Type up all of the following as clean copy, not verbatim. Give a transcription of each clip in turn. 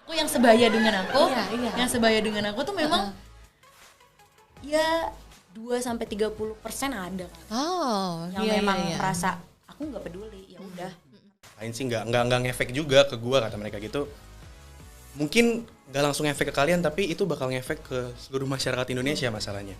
aku yang sebaya dengan aku, Iya. yang sebaya dengan aku tuh memang ya 2-30% ada kan. Yang memang merasa aku nggak peduli, ya udah. Lain sih nggak ngefek juga ke gua kata mereka gitu. Mungkin nggak langsung efek ke kalian, tapi itu bakal ngefek ke seluruh masyarakat Indonesia masalahnya.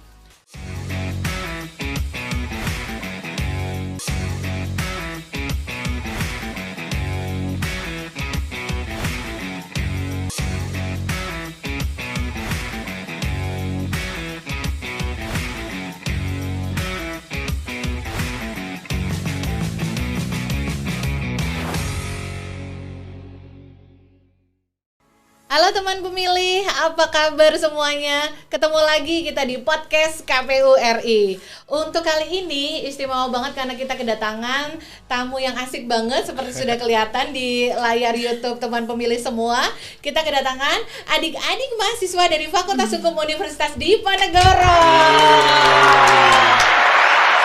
Halo teman pemilih, apa kabar semuanya? Ketemu lagi kita di podcast KPU RI. Untuk kali ini istimewa banget karena kita kedatangan tamu yang asik banget seperti sudah kelihatan di layar YouTube teman pemilih semua. Kita kedatangan adik-adik mahasiswa dari Fakultas Hukum Universitas Diponegoro.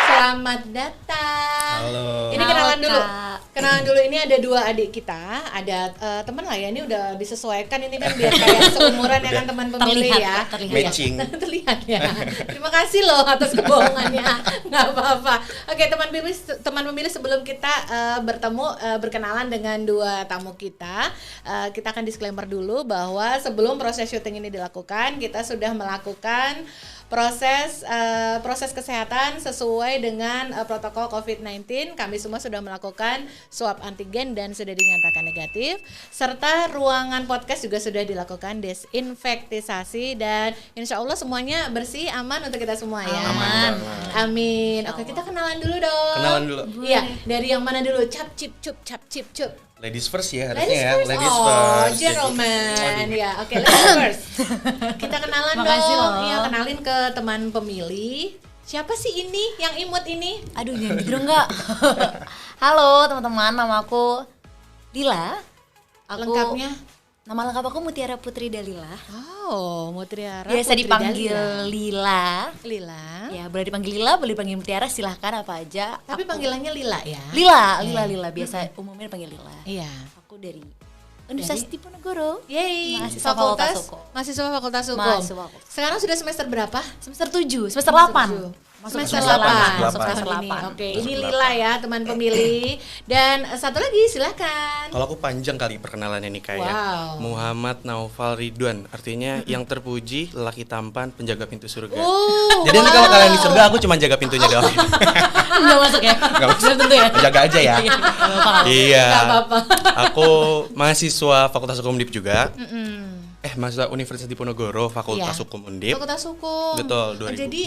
Selamat datang. Halo. Ini kenalan dulu. Kenalan dulu, ini ada dua adik kita, ada teman lah ya, ini udah disesuaikan ini kan biar kayak seumuran ya kan teman pemilih ya. Terlihat. Matching. Terlihat ya. Terima kasih loh atas kebohongannya. Nggak apa-apa. Oke, teman pemilih sebelum kita berkenalan dengan dua tamu kita akan disclaimer dulu bahwa sebelum proses syuting ini dilakukan, kita sudah melakukan proses kesehatan sesuai dengan protokol COVID-19. Kami semua sudah melakukan swab antigen dan sudah dinyatakan negatif, serta ruangan podcast juga sudah dilakukan desinfektisasi dan insya Allah semuanya bersih, aman untuk kita semua ya. Amin. Oke, kita kenalan dulu dong. Kenalan dulu. Iya, dari yang mana dulu? Cap cip cup. Ladies first ya harusnya ya. Ladies first. Gentleman. Ya, oke, ladies first. Kita kenalan Makasih dong. loh. Iya, kenalin ke teman pemilih. Siapa sih ini yang imut ini? Aduh, jangan gitu dong, Kak. Halo teman-teman, nama aku Lila. Lengkapnya? Nama lengkap aku Mutiara Putri Dalila. Oh, Mutiara. Biasa Putri dipanggil Dalila. Lila. Lila. Ya, boleh dipanggil Lila, boleh dipanggil Mutiara, silahkan apa aja. Tapi panggilannya Lila ya? Lila. Biasa umumnya dipanggil Lila. Iya. Aku dari Universitas Diponegoro. Yeay. Mahasiswa Fakultas Hukum. Mahasiswa Fakultas Hukum. Mahasiswa Hukum. Sekarang sudah semester berapa? Semester 7, semester 8. Semester semester 8. delapan. Semester Semester 8. 8. Oke, ini Lila ya, teman pemilih. Dan satu lagi silakan. Kalau aku panjang kali perkenalannya nih kayak Wow. Muhammad Naufal Ridwan, artinya yang terpuji, lelaki tampan, penjaga pintu surga. Jadi Jadi nanti kalau kalian di surga aku cuma jaga pintunya doang. Enggak masuk ya? Nggak masuk. Belum tentu ya? Jaga aja ya. Iya. Nggak apa-apa. Aku mahasiswa Fakultas Hukum Undip juga. Mahasiswa Universitas Diponegoro, Fakultas Iya. Hukum Undip. Fakultas Hukum. Betul, 2000. Jadi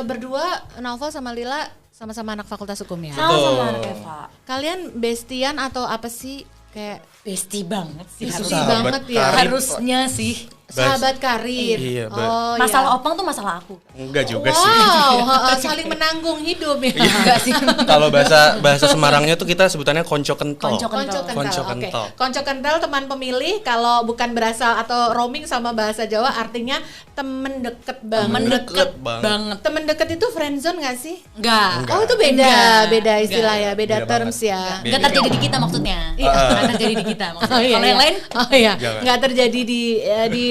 berdua Naufal sama Lila sama-sama anak Fakultas Hukum ya. Sama-sama anak Eva. Kalian bestian atau apa sih? Kayak Bestie banget sih. Bestie Sahabat banget ya. karib. Harusnya sih. sahabat karir. Iya, oh, Masalah iya. opang tuh masalah aku. Enggak juga sih. Wow, saling menanggung hidup ya. Enggak sih. Kalau bahasa Semarangnya tuh kita sebutannya konco kentol. Konco Konco kental. Konco Oke. kental. Konco kental teman pemilih kalau bukan berasal atau roaming sama bahasa Jawa artinya temen deket banget. Temen deket banget. banget. Temen deket itu friendzone nggak sih? Enggak. Enggak. Oh itu beda, Enggak. beda istilah Enggak. ya, beda Beda terms banget. ya. Beda. Enggak terjadi di kita maksudnya. Enggak terjadi di kita maksudnya. Oh, iya, Kalau yang iya. lain Oh iya, Jangan. nggak terjadi di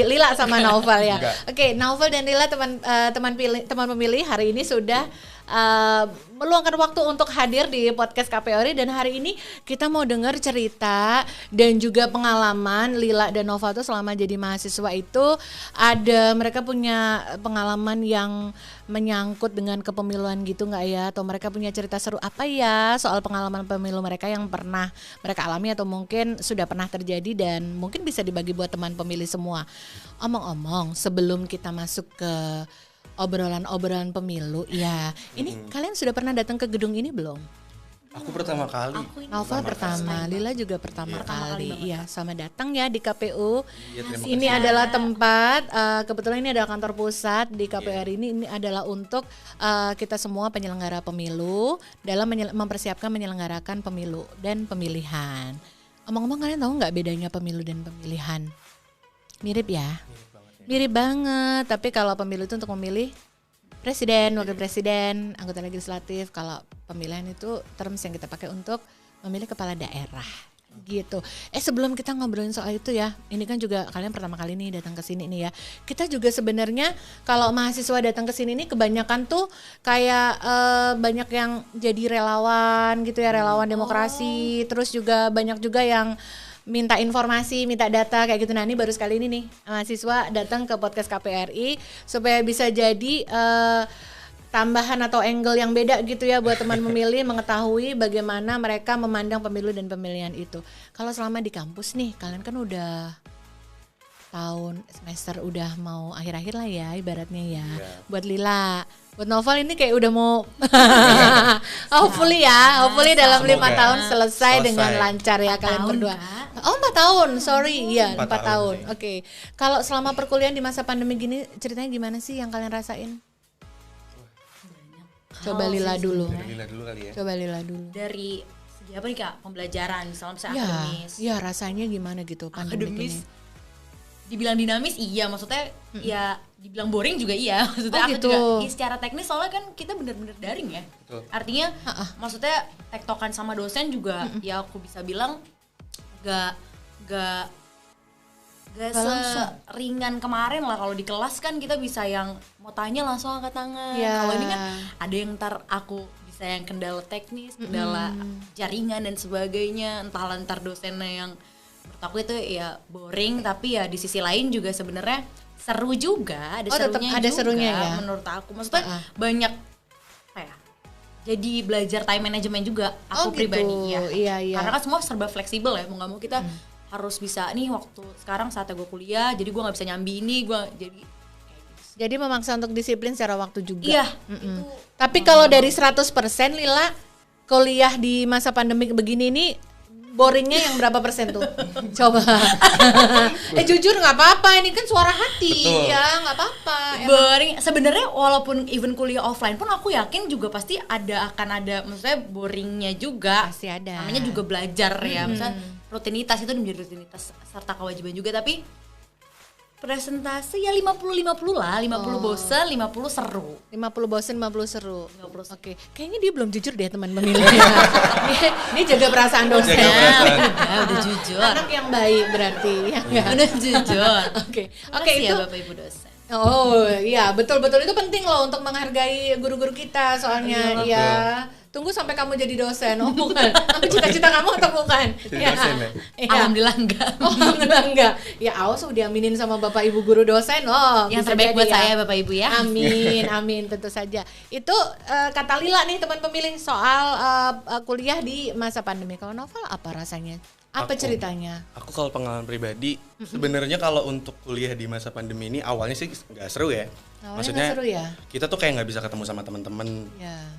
Lila sama Naufal ya. Enggak. Oke, Naufal dan Lila teman pemilih hari ini sudah meluangkan waktu untuk hadir di podcast KPORI dan hari ini kita mau dengar cerita dan juga pengalaman Lila dan Naufal tuh selama jadi mahasiswa itu mereka punya pengalaman yang menyangkut dengan kepemiluan gitu nggak ya, atau mereka punya cerita seru apa ya soal pengalaman pemilu mereka yang pernah mereka alami atau mungkin sudah pernah terjadi dan mungkin bisa dibagi buat teman pemilih semua. Omong-omong sebelum kita masuk ke obrolan-obrolan pemilu, ya. Ini kalian sudah pernah datang ke gedung ini belum? Aku pertama kali. Naufal pertama, Lila juga pertama kali. Iya, sama datang ya di KPU. Iya, terima Ini adalah tempat, kebetulan ini adalah kantor pusat di KPU ini adalah untuk kita semua penyelenggara pemilu dalam mempersiapkan menyelenggarakan pemilu dan pemilihan. Omong-omong kalian tahu nggak bedanya pemilu dan pemilihan? Mirip ya? Mirip banget, tapi kalau pemilu itu untuk memilih presiden, wakil presiden, anggota legislatif. Kalau pemilihan itu terms yang kita pakai untuk memilih kepala daerah. Gitu. Sebelum kita ngobrolin soal itu ya, ini kan juga kalian pertama kali nih datang ke sini nih ya. Kita juga sebenarnya kalau mahasiswa datang ke sini nih kebanyakan tuh kayak banyak yang jadi relawan gitu ya, relawan demokrasi. Terus juga banyak juga yang minta informasi, minta data kayak gitu. Nah, ini baru sekali ini nih mahasiswa datang ke podcast KPRI supaya bisa jadi tambahan atau angle yang beda gitu ya buat teman pemilih mengetahui bagaimana mereka memandang pemilu dan pemilihan itu. Kalau selama di kampus nih, kalian kan udah tahun semester udah mau akhir-akhir lah ya ibaratnya ya. Buat Lila, buat Novel ini kayak udah mau hopefully dalam 5 tahun selesai dengan lancar ya kalian berdua. Oh 4 tahun, sorry, iya 4 tahun. Oke. Kalau selama perkuliahan di masa pandemi gini ceritanya gimana sih yang kalian rasain? Coba Lila dulu. Dari Lila dulu kali ya. Coba Lila dulu. Dari segi apa nih Kak? Pembelajaran, misalnya akademis. Ya rasanya gimana gitu pandemi ini? Dibilang dinamis iya, maksudnya ya dibilang boring juga iya. Maksudnya aku gitu. juga secara teknis soalnya kan kita bener-bener daring ya. Betul. Artinya maksudnya tektokan sama dosen juga ya aku bisa bilang gak seringan kemarin lah. Kalau di kelas kan kita bisa yang mau tanya langsung angkat tangan. Kalau ini kan ada yang ntar aku bisa yang kendala teknis, kendala jaringan dan sebagainya. Entahlah ntar dosennya yang menurut aku itu ya boring, tapi ya di sisi lain juga sebenarnya seru juga. Ada serunya juga, ya? Menurut aku. Maksudnya banyak apa ya? Jadi belajar time management juga aku pribadi ya. Iya. Karena kan semua serba fleksibel ya. Mau nggak mau kita harus bisa nih waktu sekarang saatnya gue kuliah, jadi gue nggak bisa nyambi ini, gue jadi memaksa untuk disiplin secara waktu juga. Iya. Tapi kalau dari 100% Lila kuliah di masa pandemi begini ini boringnya yang berapa persen tuh? Coba. Jujur nggak apa-apa, ini kan suara hati. Betul. Ya nggak apa-apa. Boring. Sebenarnya walaupun even kuliah offline pun aku yakin juga pasti akan ada maksudnya boringnya juga. Pasti ada. Namanya juga belajar ya. Misalnya rutinitas itu menjadi rutinitas serta kewajiban juga, tapi presentasi ya 50-50 lah, 50 bosen, 50 seru. 50 bosen, 50 seru. Oke. Kayaknya dia belum jujur deh teman pemilih. Dia jaga perasaan dosen. Udah jujur. Anak yang baik berarti. Ya, udah jujur. Oke, itu ya Bapak Ibu dosen. Oh iya, betul-betul itu penting loh untuk menghargai guru-guru kita soalnya. Iya. Tunggu sampai kamu jadi dosen. Oh bukan. Apa cita-cita kamu atau bukan? Jadi dosen ya? Alhamdulillah enggak. Oh alhamdulillah enggak. Ya awas diaminin sama Bapak Ibu guru dosen loh. Yang terbaik buat saya Bapak Ibu ya. Amin tentu saja. Itu kata Lila nih teman pemilih soal kuliah di masa pandemi. Kalau Novel apa rasanya? Apa ceritanya? Aku kalau pengalaman pribadi, sebenarnya kalau untuk kuliah di masa pandemi ini awalnya sih nggak seru ya. Maksudnya seru ya? Kita tuh kayak nggak bisa ketemu sama teman-teman.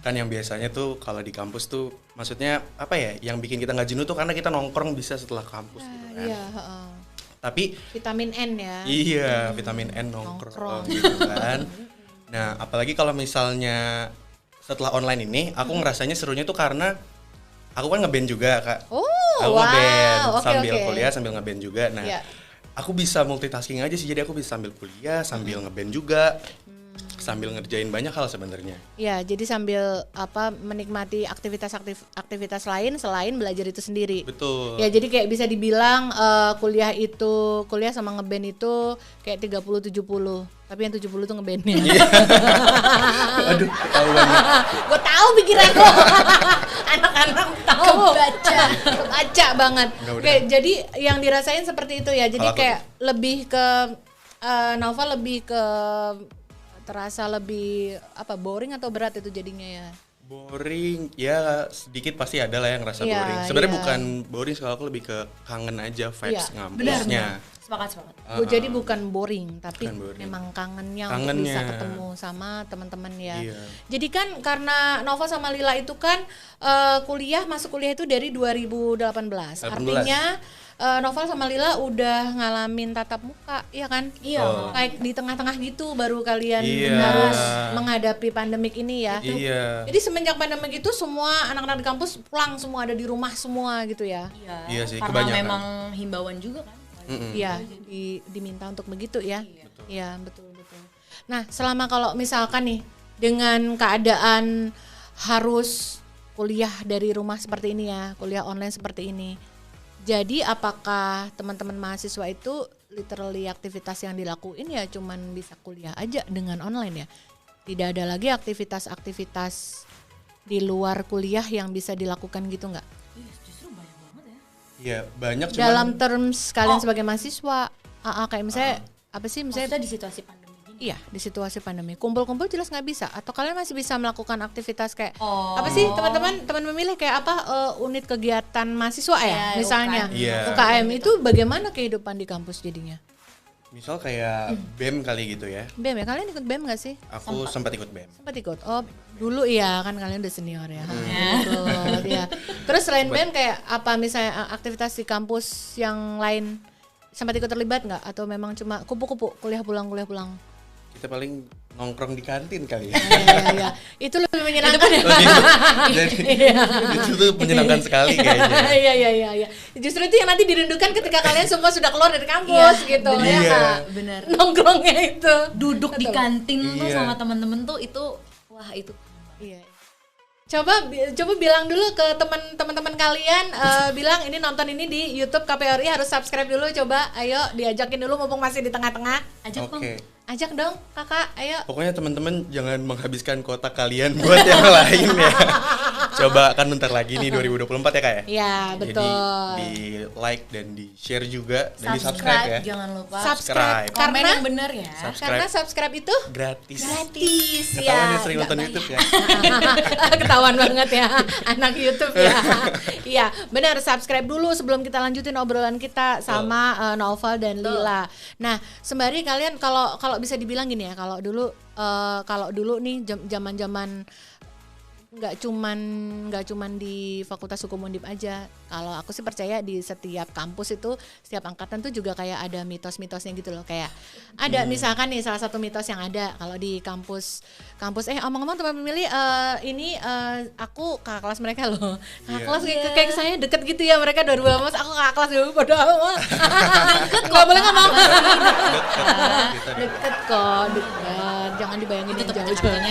Kan yang biasanya tuh kalau di kampus tuh, maksudnya apa ya? Yang bikin kita nggak jenuh tuh karena kita nongkrong bisa setelah kampus gitu kan. Tapi vitamin N ya. Iya, vitamin N nongkrong gitu kan. Nah, apalagi kalau misalnya setelah online ini, aku ngerasanya serunya tuh karena aku kan ngeband juga Kak. Aku ngeband sambil kuliah sambil ngeband juga. Nah, aku bisa multitasking aja sih. Jadi aku bisa sambil kuliah sambil ngeband juga, sambil ngerjain banyak hal sebenarnya. Ya, jadi sambil menikmati aktivitas lain selain belajar itu sendiri. Betul. Ya, jadi kayak bisa dibilang kuliah sama ngeband itu kayak 30-70. Tapi yang 70 tuh ngebandnya. Aduh, tahu banget. Gue tahu pikiran lo. Anak-anak tahu. Kebaca banget. Oke, jadi yang dirasain seperti itu ya. Jadi kayak lebih ke Novel lebih ke terasa lebih boring atau berat itu jadinya ya? Boring, ya sedikit pasti ada lah yang ngerasa boring. Sebenarnya bukan boring, kalau aku lebih ke kangen aja vibes ngampusnya. Sepakat. Jadi bukan boring, tapi memang kangennya untuk bisa ketemu sama teman-teman ya. Jadi kan karena Nova sama Lila itu kan masuk kuliah itu dari 2018. Artinya Novel sama Lila udah ngalamin tatap muka, ya kan? Iya. Kayak di tengah-tengah gitu baru kalian harus menghadapi pandemik ini ya. Iya. Jadi semenjak pandemik itu semua anak-anak di kampus pulang semua, ada di rumah semua gitu ya. Iya sih, karena kebanyakan. memang himbauan juga kan. Iya, diminta untuk begitu ya. Iya, betul. Nah, selama kalau misalkan nih dengan keadaan harus kuliah dari rumah seperti ini ya, kuliah online seperti ini, Jadi apakah teman-teman mahasiswa itu literally aktivitas yang dilakuin ya cuman bisa kuliah aja dengan online ya? Tidak ada lagi aktivitas-aktivitas di luar kuliah yang bisa dilakukan gitu nggak? Justru banyak banget ya. Iya, banyak cuman Dalam terms kalian sebagai mahasiswa, kayak misalnya apa sih misalnya? Maksudnya di situasi pandemi gini. Iya, di situasi pandemi. Kumpul-kumpul jelas nggak bisa. Atau kalian masih bisa melakukan aktivitas kayak apa sih teman memilih kayak apa unit kegiatan mahasiswa ya, misalnya UKM itu bagaimana kehidupan di kampus jadinya? misal kayak BEM kali gitu ya. BEM ya, kalian ikut BEM nggak sih? Aku sempat ikut BEM. Sempat ikut. Oh, dulu iya kan kalian udah senior ya. Ikut, ya. Terus selain BEM kayak apa misalnya aktivitas di kampus yang lain sempat ikut terlibat nggak? Atau memang cuma kupu-kupu kuliah pulang? Kita paling nongkrong di kantin kali ya. Iya. Itu lebih menyenangkan ya. Itu tuh menyenangkan sekali kayaknya. Iya. Justru itu yang nanti dirindukan ketika kalian semua sudah keluar dari kampus gitu ya Kak. Bener. Nongkrongnya itu. Duduk di kantin tuh sama temen-temen tuh itu wah itu. Iya. Coba bilang dulu ke teman-teman kalian bilang ini nonton ini di YouTube KPRI harus subscribe dulu, coba ayo diajakin dulu mumpung masih di tengah-tengah. Ajak Bang. Ajak dong kakak, ayo. Pokoknya teman-teman jangan menghabiskan kotak kalian buat yang lain ya. Coba kan bentar lagi nih 2024 ya kak ya. Iya betul. Jadi di like dan di share juga dan di subscribe ya. Jangan lupa. Subscribe. Komen yang benar ya. Karena subscribe itu gratis. Ya. Ketahuan yang sering nonton YouTube ya. Ketahuan banget ya anak YouTube ya. Iya benar, subscribe dulu sebelum kita lanjutin obrolan kita sama Naufal dan Lila. Nah sembari kalian kalau bisa dibilang gini ya, kalau dulu nih zaman-zaman nggak cuman di Fakultas Hukum Undip aja. Kalau aku sih percaya di setiap kampus itu setiap angkatan tuh juga kayak ada mitos-mitosnya gitu loh. Kayak ada misalkan nih salah satu mitos yang ada kalau di kampus omong-omong teman pemilih aku kakak kelas mereka loh. Kakak kelas kayak saya deket gitu ya, mereka 2018 aku kakak kelas dulu padahal mah. Deket kok boleh ngomong. Deket. Jangan dibayangin yang jauh-jauh.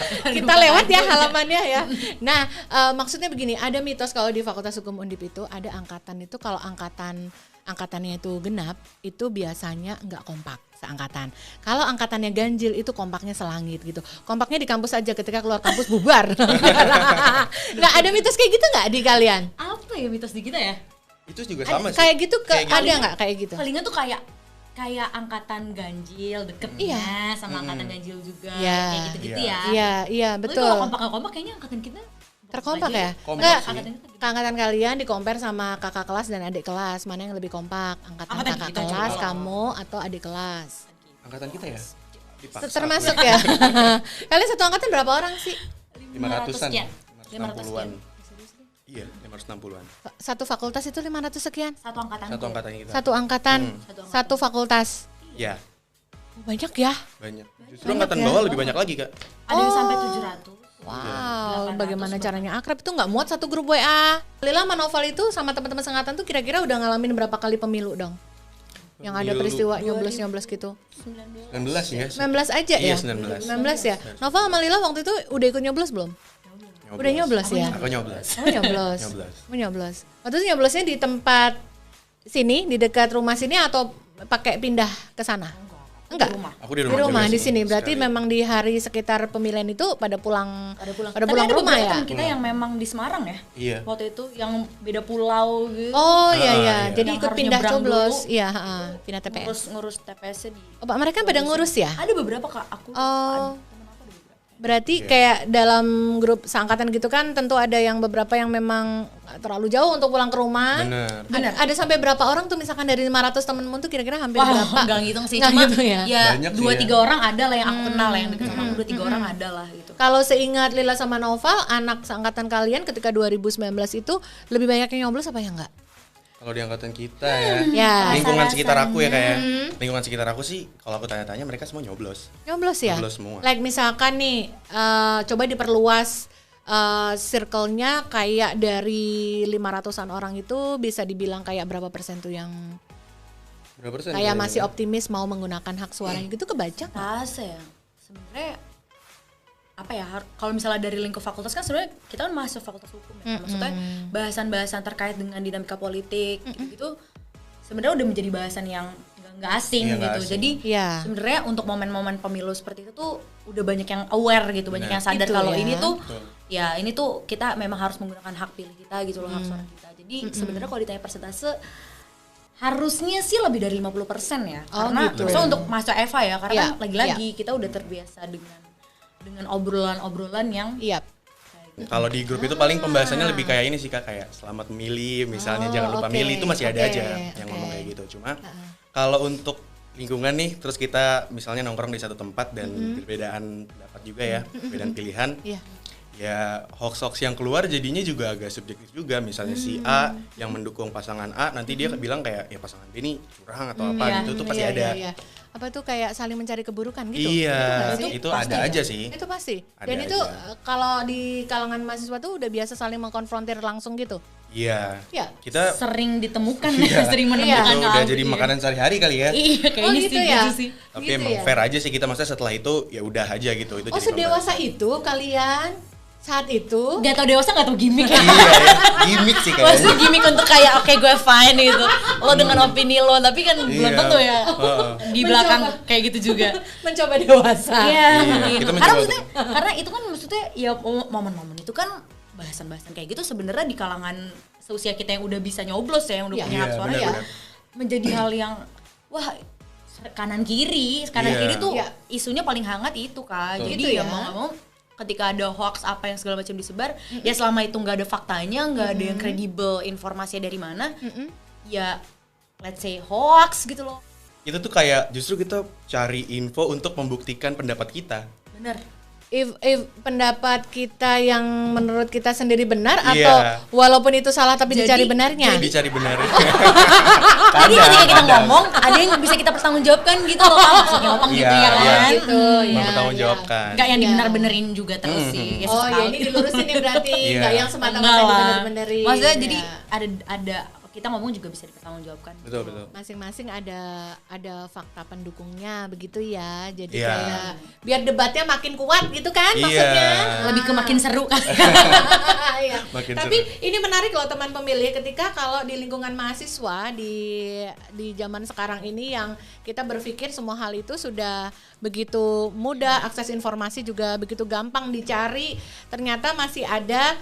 Kita lewat ya halamannya ya. Nah, maksudnya begini, ada mitos kalau di Fakultas Hukum Undip itu ada angkatan itu kalau angkatannya itu genap, itu biasanya nggak kompak seangkatan. Kalau angkatannya ganjil itu kompaknya selangit gitu. Kompaknya di kampus aja, ketika keluar kampus bubar. Nggak ada mitos kayak gitu nggak di kalian? Apa ya mitos di kita ya? Itu juga sama sih. Kayak gitu ada nggak kayak gitu? Palingan tuh kayak angkatan ganjil deketnya sama angkatan ganjil juga kayak gitu-gitu ya. Iya betul. Tapi kalau kompak kayaknya angkatan kita terkompak ya? Enggak, angkatan kalian di-compare sama kakak kelas dan adik kelas, mana yang lebih kompak? Angkatan kakak kelas kamu atau adik kelas? Angkatan kita ya? Termasuk ya? Kalian satu angkatan berapa orang sih? 500-an. 560-an. Iya, 560-an. Satu fakultas itu 500 sekian? Satu angkatan kita. Satu angkatan, satu fakultas. Iya. Banyak ya? Banyak. Justru angkatan bawah lebih banyak lagi kak. Ada yang sampai 700. Wow, bagaimana caranya akrab itu nggak muat satu grup WA. Lila sama Noval itu sama teman-teman sangatan tuh kira-kira udah ngalamin berapa kali pemilu dong? Yang ada peristiwa nyoblos gitu. 19 ya? 19 aja ya? Iya 19 ya? Noval sama Lila waktu itu udah ikut nyoblos belum? Udah nyoblos ya? Aku nyoblos. Nyoblos. Waktu itu nyoblosnya di tempat sini, di dekat rumah sini atau pakai pindah ke sana? Enggak. Aku di rumah di sini. Berarti memang di hari sekitar pemilihan itu pada pulang ke rumah ya? Kita yang memang di Semarang ya? Iya. Waktu itu yang beda pulau gitu. Oh iya. Jadi ikut pindah coblos. Iya, pindah TPS. Ngurus TPS-nya di. Oh, Pak, mereka pada ngurus ya? Ada beberapa Kak, aku. Berarti kayak dalam grup seangkatan gitu kan tentu ada yang beberapa yang memang terlalu jauh untuk pulang ke rumah. Benar. Ada sampai berapa orang tuh misalkan dari 500 temenmu tuh kira-kira hampir berapa? Enggak ngitung sih, cuma gitu ya 2-3 orang ada lah yang aku kenal yang dekat sama aku, 2-3 orang ada lah gitu. Kalau seingat Lila sama Noval, anak seangkatan kalian ketika 2019 itu lebih banyak yang nyoblos apa ya enggak? Kalau di angkatan kita ya, lingkungan sekitar aku ya kayak lingkungan sekitar aku sih kalau aku tanya-tanya mereka semua nyoblos. Nyoblos ya? Nyoblos semua. Like misalkan nih coba diperluas circle-nya kayak dari 500-an orang itu bisa dibilang kayak berapa persen tuh yang berapa persen kayak masih optimis mau menggunakan hak suaranya gitu kebaca nggak? Ya sebenarnya apa ya, kalau misalnya dari lingkup fakultas kan sebenarnya kita kan mahasiswa fakultas hukum ya, maksudnya bahasan-bahasan terkait dengan dinamika politik gitu sebenarnya udah menjadi bahasan yang nggak asing gitu. Jadi sebenarnya untuk momen-momen pemilu seperti itu tuh udah banyak yang aware gitu, banyak yang sadar kalau ini tuh ya ini tuh kita memang harus menggunakan hak pilih kita gitu loh, hak suara kita. Jadi sebenarnya kalau ditanya persentase harusnya sih lebih dari 50% ya. Karena misalnya untuk mahasiswa Eva ya, karena kan lagi-lagi kita udah terbiasa dengan obrolan-obrolan yang kalau di grup itu paling pembahasannya lebih kayak ini sih Kak, kayak selamat memilih misalnya, jangan lupa milih, itu masih ada aja yang ngomong kayak gitu. Cuma kalau untuk lingkungan nih, terus kita misalnya nongkrong di satu tempat dan perbedaan pendapat juga ya, perbedaan pilihan, ya hoax-hoax yang keluar jadinya juga agak subjektif juga. Misalnya si A yang mendukung pasangan A, nanti dia bilang kayak ya pasangan B ini curang atau apa gitu, tuh pasti ada. Apa tuh kayak saling mencari keburukan gitu? Iya, itu ada aja sih. Itu pasti. Ada dan itu aja. Kalau di kalangan mahasiswa tuh udah biasa saling mengkonfrontir langsung gitu. Iya. Kita sering ditemukan sering menemukan. Itu udah jadi makanan sehari-hari kali ya. Iya, kayaknya gitu ya. Gitu sih. Tapi gitu emang fair aja sih kita, maksudnya setelah itu ya udah aja gitu. Itu jadi sedewasa itu kalian saat itu? Gak tau dewasa, gak tau gimmick ya. Iya ya, gimmick sih kayaknya. Maksudnya gimmick untuk kayak oke gue fine gitu. Lo dengan opini lo, tapi kan belum tentu ya. Di belakang kayak gitu juga. Mencoba dewasa. Iya. Karena itu kan maksudnya ya momen-momen itu kan bahasan-bahasan kayak gitu sebenarnya di kalangan seusia kita yang udah bisa nyoblos ya, yang udah punya hak suara ya, menjadi hal yang wah kanan kiri tuh isunya paling hangat itu Kak. Jadi ya mau nggak mau ketika ada hoax apa yang segala macam disebar, ya selama itu nggak ada faktanya, nggak ada yang kredibel informasinya dari mana, ya let's say hoax gitu loh. Itu tuh kayak justru kita cari info untuk membuktikan pendapat kita. Bener. If pendapat kita yang menurut kita sendiri benar atau walaupun itu salah tapi dicari benarnya. Dicari benarnya. Jadi ketika kita ngomong ada yang bisa kita pertanggungjawabkan gitu loh, maksudnya ngomong gitu ya kan. Gitu ya. Pertanggungjawabkan. Enggak yang dibenar-benerin juga terus sih. Ya, ini dilurusin nih berarti enggak yang semata-mata dibenar-benerin. Maksudnya jadi ada kita ngomong juga bisa dipertanggungjawabkan. Betul. Masing-masing ada fakta pendukungnya begitu ya. Jadi kayak biar debatnya makin kuat gitu kan maksudnya. Lebih ke makin seru kan. Tapi ini menarik loh teman pemilih, ketika kalau di lingkungan mahasiswa di zaman sekarang ini yang kita berpikir semua hal itu sudah begitu mudah, akses informasi juga begitu gampang dicari, ternyata masih ada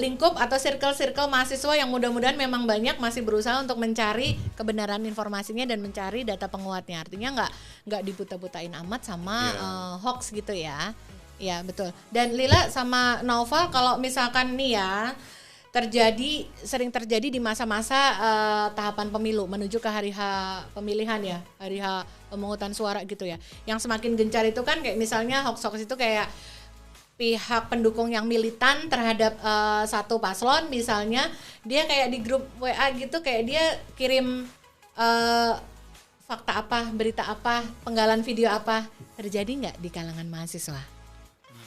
lingkup atau circle-circle mahasiswa yang mudah-mudahan memang banyak masih berusaha untuk mencari kebenaran informasinya dan mencari data penguatnya. Artinya nggak dibuta-butain amat sama hoax gitu ya. Ya betul. Dan Lila sama Naufal, kalau misalkan nih ya sering terjadi di masa-masa tahapan pemilu menuju ke hari H pemilihan ya, hari H pemungutan suara gitu ya. Yang semakin gencar itu kan kayak misalnya hoax-hoax itu kayak pihak pendukung yang militan terhadap satu paslon, misalnya dia kayak di grup WA gitu, kayak dia kirim fakta apa, berita apa, penggalan video apa. Terjadi nggak di kalangan mahasiswa?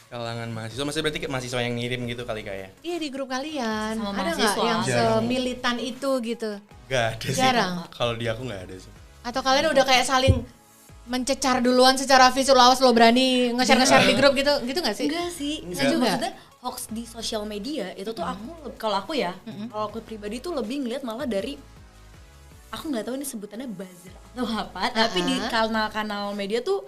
Kalangan mahasiswa, maksudnya berarti mahasiswa yang ngirim gitu kali kayak? Iya, di grup kalian. Sama ada nggak yang semilitan itu gitu? Gak ada sih. Jarang. Kalau di aku nggak ada sih. Atau kalian udah kayak saling mencecar duluan secara visual, awas lo berani nge-share di grup gitu nggak sih? Enggak sih. Saya juga maksudnya hoax di sosial media itu tuh kalau aku pribadi tuh lebih ngeliat malah dari, aku nggak tahu ini sebutannya buzzer atau apa, tapi di kanal-kanal media tuh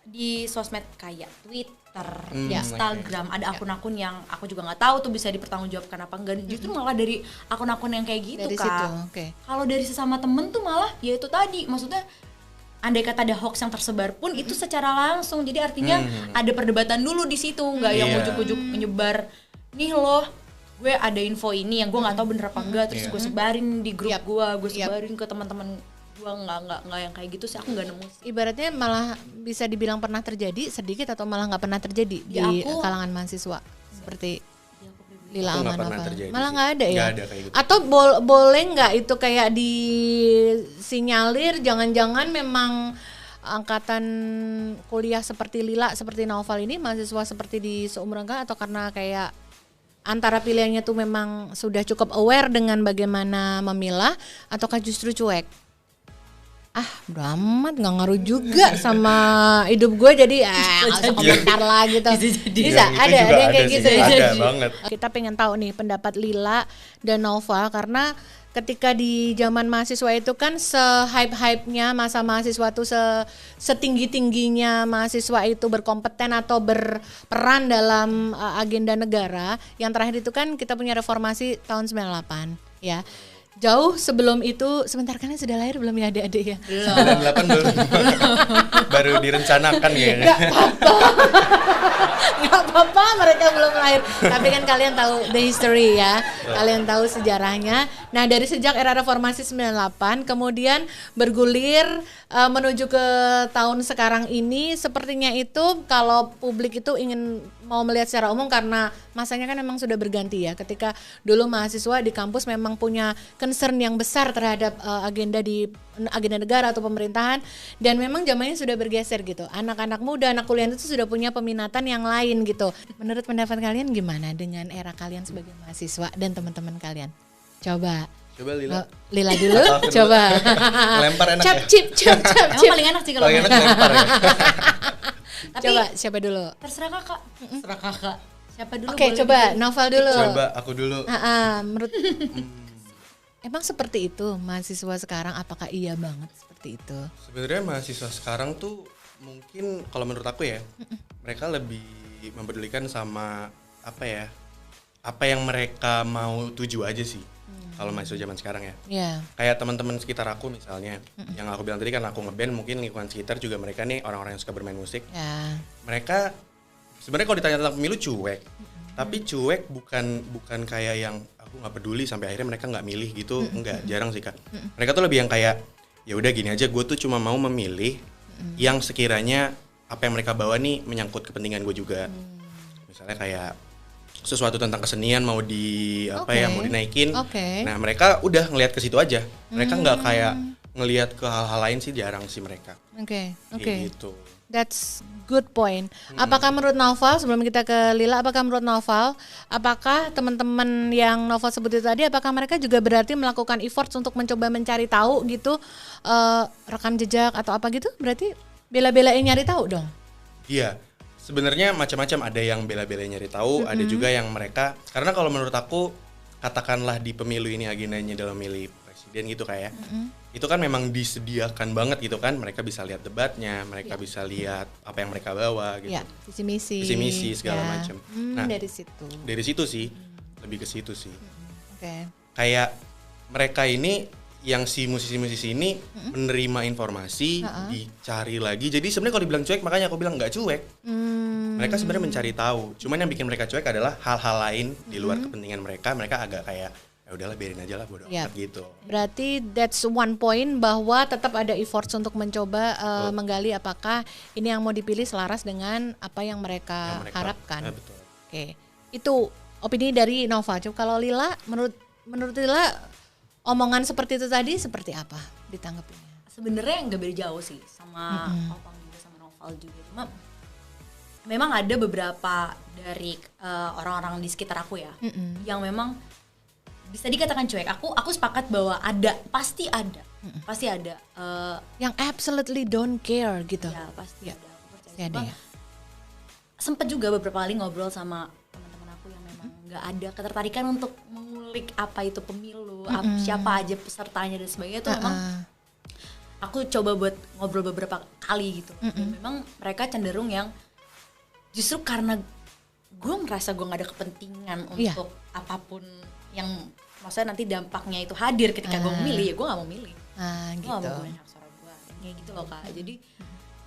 di sosmed kayak Twitter, Instagram, ada akun-akun yang aku juga nggak tahu tuh bisa dipertanggungjawabkan apa enggak. Justru malah dari akun-akun yang kayak gitu dari Kak. Kalau dari sesama temen tuh malah ya itu tadi, maksudnya andai kata ada hoax yang tersebar pun itu secara langsung, jadi artinya ada perdebatan dulu di situ, nggak yang ujuk-ujuk menyebar nih loh gue ada info ini yang gue nggak tahu bener apa enggak, terus gue sebarin di grup gue sebarin ke teman-teman gue, nggak yang kayak gitu sih, aku nggak nemu sih. Ibaratnya malah bisa dibilang pernah terjadi sedikit atau malah nggak pernah terjadi di kalangan mahasiswa seperti Lila sama Naufal. Malah nggak ada ya? Ada kayak gitu. Atau boleh nggak itu kayak disinyalir jangan-jangan memang angkatan kuliah seperti Lila, seperti Naufal ini mahasiswa seperti di seumuran kan, atau karena kayak antara pilihannya tuh memang sudah cukup aware dengan bagaimana memilah, ataukah justru cuek? Bro amat nggak ngaruh juga sama hidup gue, jadi nggak usah komentar lah gitu. Bisa ada yang kayak gitu ya. Ada banget. Kita pengen tahu nih pendapat Lila dan Nova, karena ketika di zaman mahasiswa itu kan se-hype-hype-nya masa mahasiswa tuh setinggi-tingginya mahasiswa itu berkompeten atau berperan dalam agenda negara. Yang terakhir itu kan kita punya reformasi tahun 98 ya. Jauh sebelum itu, sebentar kan sudah lahir belum ya adik-adik ya? 98 belum. Baru direncanakan kayaknya. Nggak apa-apa mereka belum lahir. Tapi kan kalian tahu the history ya. Kalian tahu sejarahnya. Nah, dari sejak era reformasi 98 kemudian bergulir menuju ke tahun sekarang ini, sepertinya itu kalau publik itu ingin mau melihat secara umum, karena masanya kan memang sudah berganti ya. Ketika dulu mahasiswa di kampus memang punya concern yang besar terhadap agenda negara atau pemerintahan, dan memang zamannya sudah bergeser gitu. Anak-anak muda, anak kuliah itu sudah punya peminatan yang lain gitu. Menurut pendapat kalian gimana dengan era kalian sebagai mahasiswa dan teman-teman kalian? Coba Lila. Lila dulu, coba. Lempar enak cap, ya? cip. Emang paling enak sih kalau Paling enak lempar ya? Tapi Coba siapa dulu? terserah kakak. Terserah kakak. Siapa dulu? Oke, coba Novel dulu. Coba aku dulu. Menurut emang seperti itu mahasiswa sekarang, apakah iya banget seperti itu? Sebenarnya mahasiswa sekarang tuh mungkin kalau menurut aku ya, mereka lebih mempedulikan sama apa yang mereka mau tuju aja sih. Kalau mahasiswa zaman sekarang ya. Yeah. Kayak teman-teman sekitar aku misalnya, yang aku bilang tadi kan aku ngeband, mungkin lingkungan sekitar juga mereka nih orang-orang yang suka bermain musik. Yeah. Mereka sebenarnya kalau ditanya tentang pemilu cuek. Tapi cuek bukan kayak yang aku nggak peduli sampai akhirnya mereka nggak milih gitu, enggak, jarang sih Kak. Mereka tuh lebih yang kayak ya udah gini aja, gue tuh cuma mau memilih yang sekiranya apa yang mereka bawa nih menyangkut kepentingan gue juga. Misalnya kayak sesuatu tentang kesenian mau mau dinaikin. Nah, mereka udah ngelihat ke situ aja. Mereka nggak kayak ngelihat ke hal-hal lain sih, jarang sih mereka. Oke. Gitu. That's good point. Apakah menurut Novel, sebelum kita ke Lila, apakah menurut Novel, apakah teman-teman yang Novel sebut itu tadi, apakah mereka juga berarti melakukan effort untuk mencoba mencari tahu gitu, rekam jejak atau apa gitu? Berarti bela-belain nyari tahu dong? Iya. Sebenarnya macam-macam, ada yang bela-belain nyari tahu, ada juga yang mereka, karena kalau menurut aku katakanlah di pemilu ini agendanya dalam milih presiden gitu kayak, itu kan memang disediakan banget gitu kan, mereka bisa lihat debatnya, mereka bisa lihat apa yang mereka bawa gitu, visi misi segala macam. Nah dari situ sih, lebih ke situ sih. Kayak mereka ini yang si musisi-musisi ini menerima informasi, dicari lagi. Jadi sebenarnya kalau dibilang cuek, makanya aku bilang nggak cuek. Mereka sebenarnya mencari tahu. Cuman yang bikin mereka cuek adalah hal-hal lain di luar kepentingan mereka. Mereka agak kayak ya udahlah biarin aja lah, bodo amat gitu. Berarti that's one point, bahwa tetap ada effort untuk mencoba menggali apakah ini yang mau dipilih selaras dengan apa yang mereka harapkan. Ya, betul. Oke. Itu opini dari Nova. Coba kalau Lila, menurut Lila omongan seperti itu tadi seperti apa ditanggapinya? Sebenarnya nggak beda jauh sih sama Opang juga sama Novel juga. Cuma memang ada beberapa dari orang-orang di sekitar aku ya yang memang bisa dikatakan cuek. Aku sepakat bahwa pasti ada yang absolutely don't care gitu. Ya pasti ada. Aku percaya. Ada ya. Sempet juga beberapa kali ngobrol sama teman-teman aku yang memang nggak ada ketertarikan untuk mengulik apa itu pemilu, siapa aja pesertanya dan sebagainya. Itu memang aku coba buat ngobrol beberapa kali gitu. Dan memang mereka cenderung yang justru karena gue ngerasa gue gak ada kepentingan untuk apapun yang maksudnya nanti dampaknya itu hadir ketika gue memilih, ya gue gak mau milih. Gue gak mau gunain hak suara gue, kayak gitu loh Kak. Jadi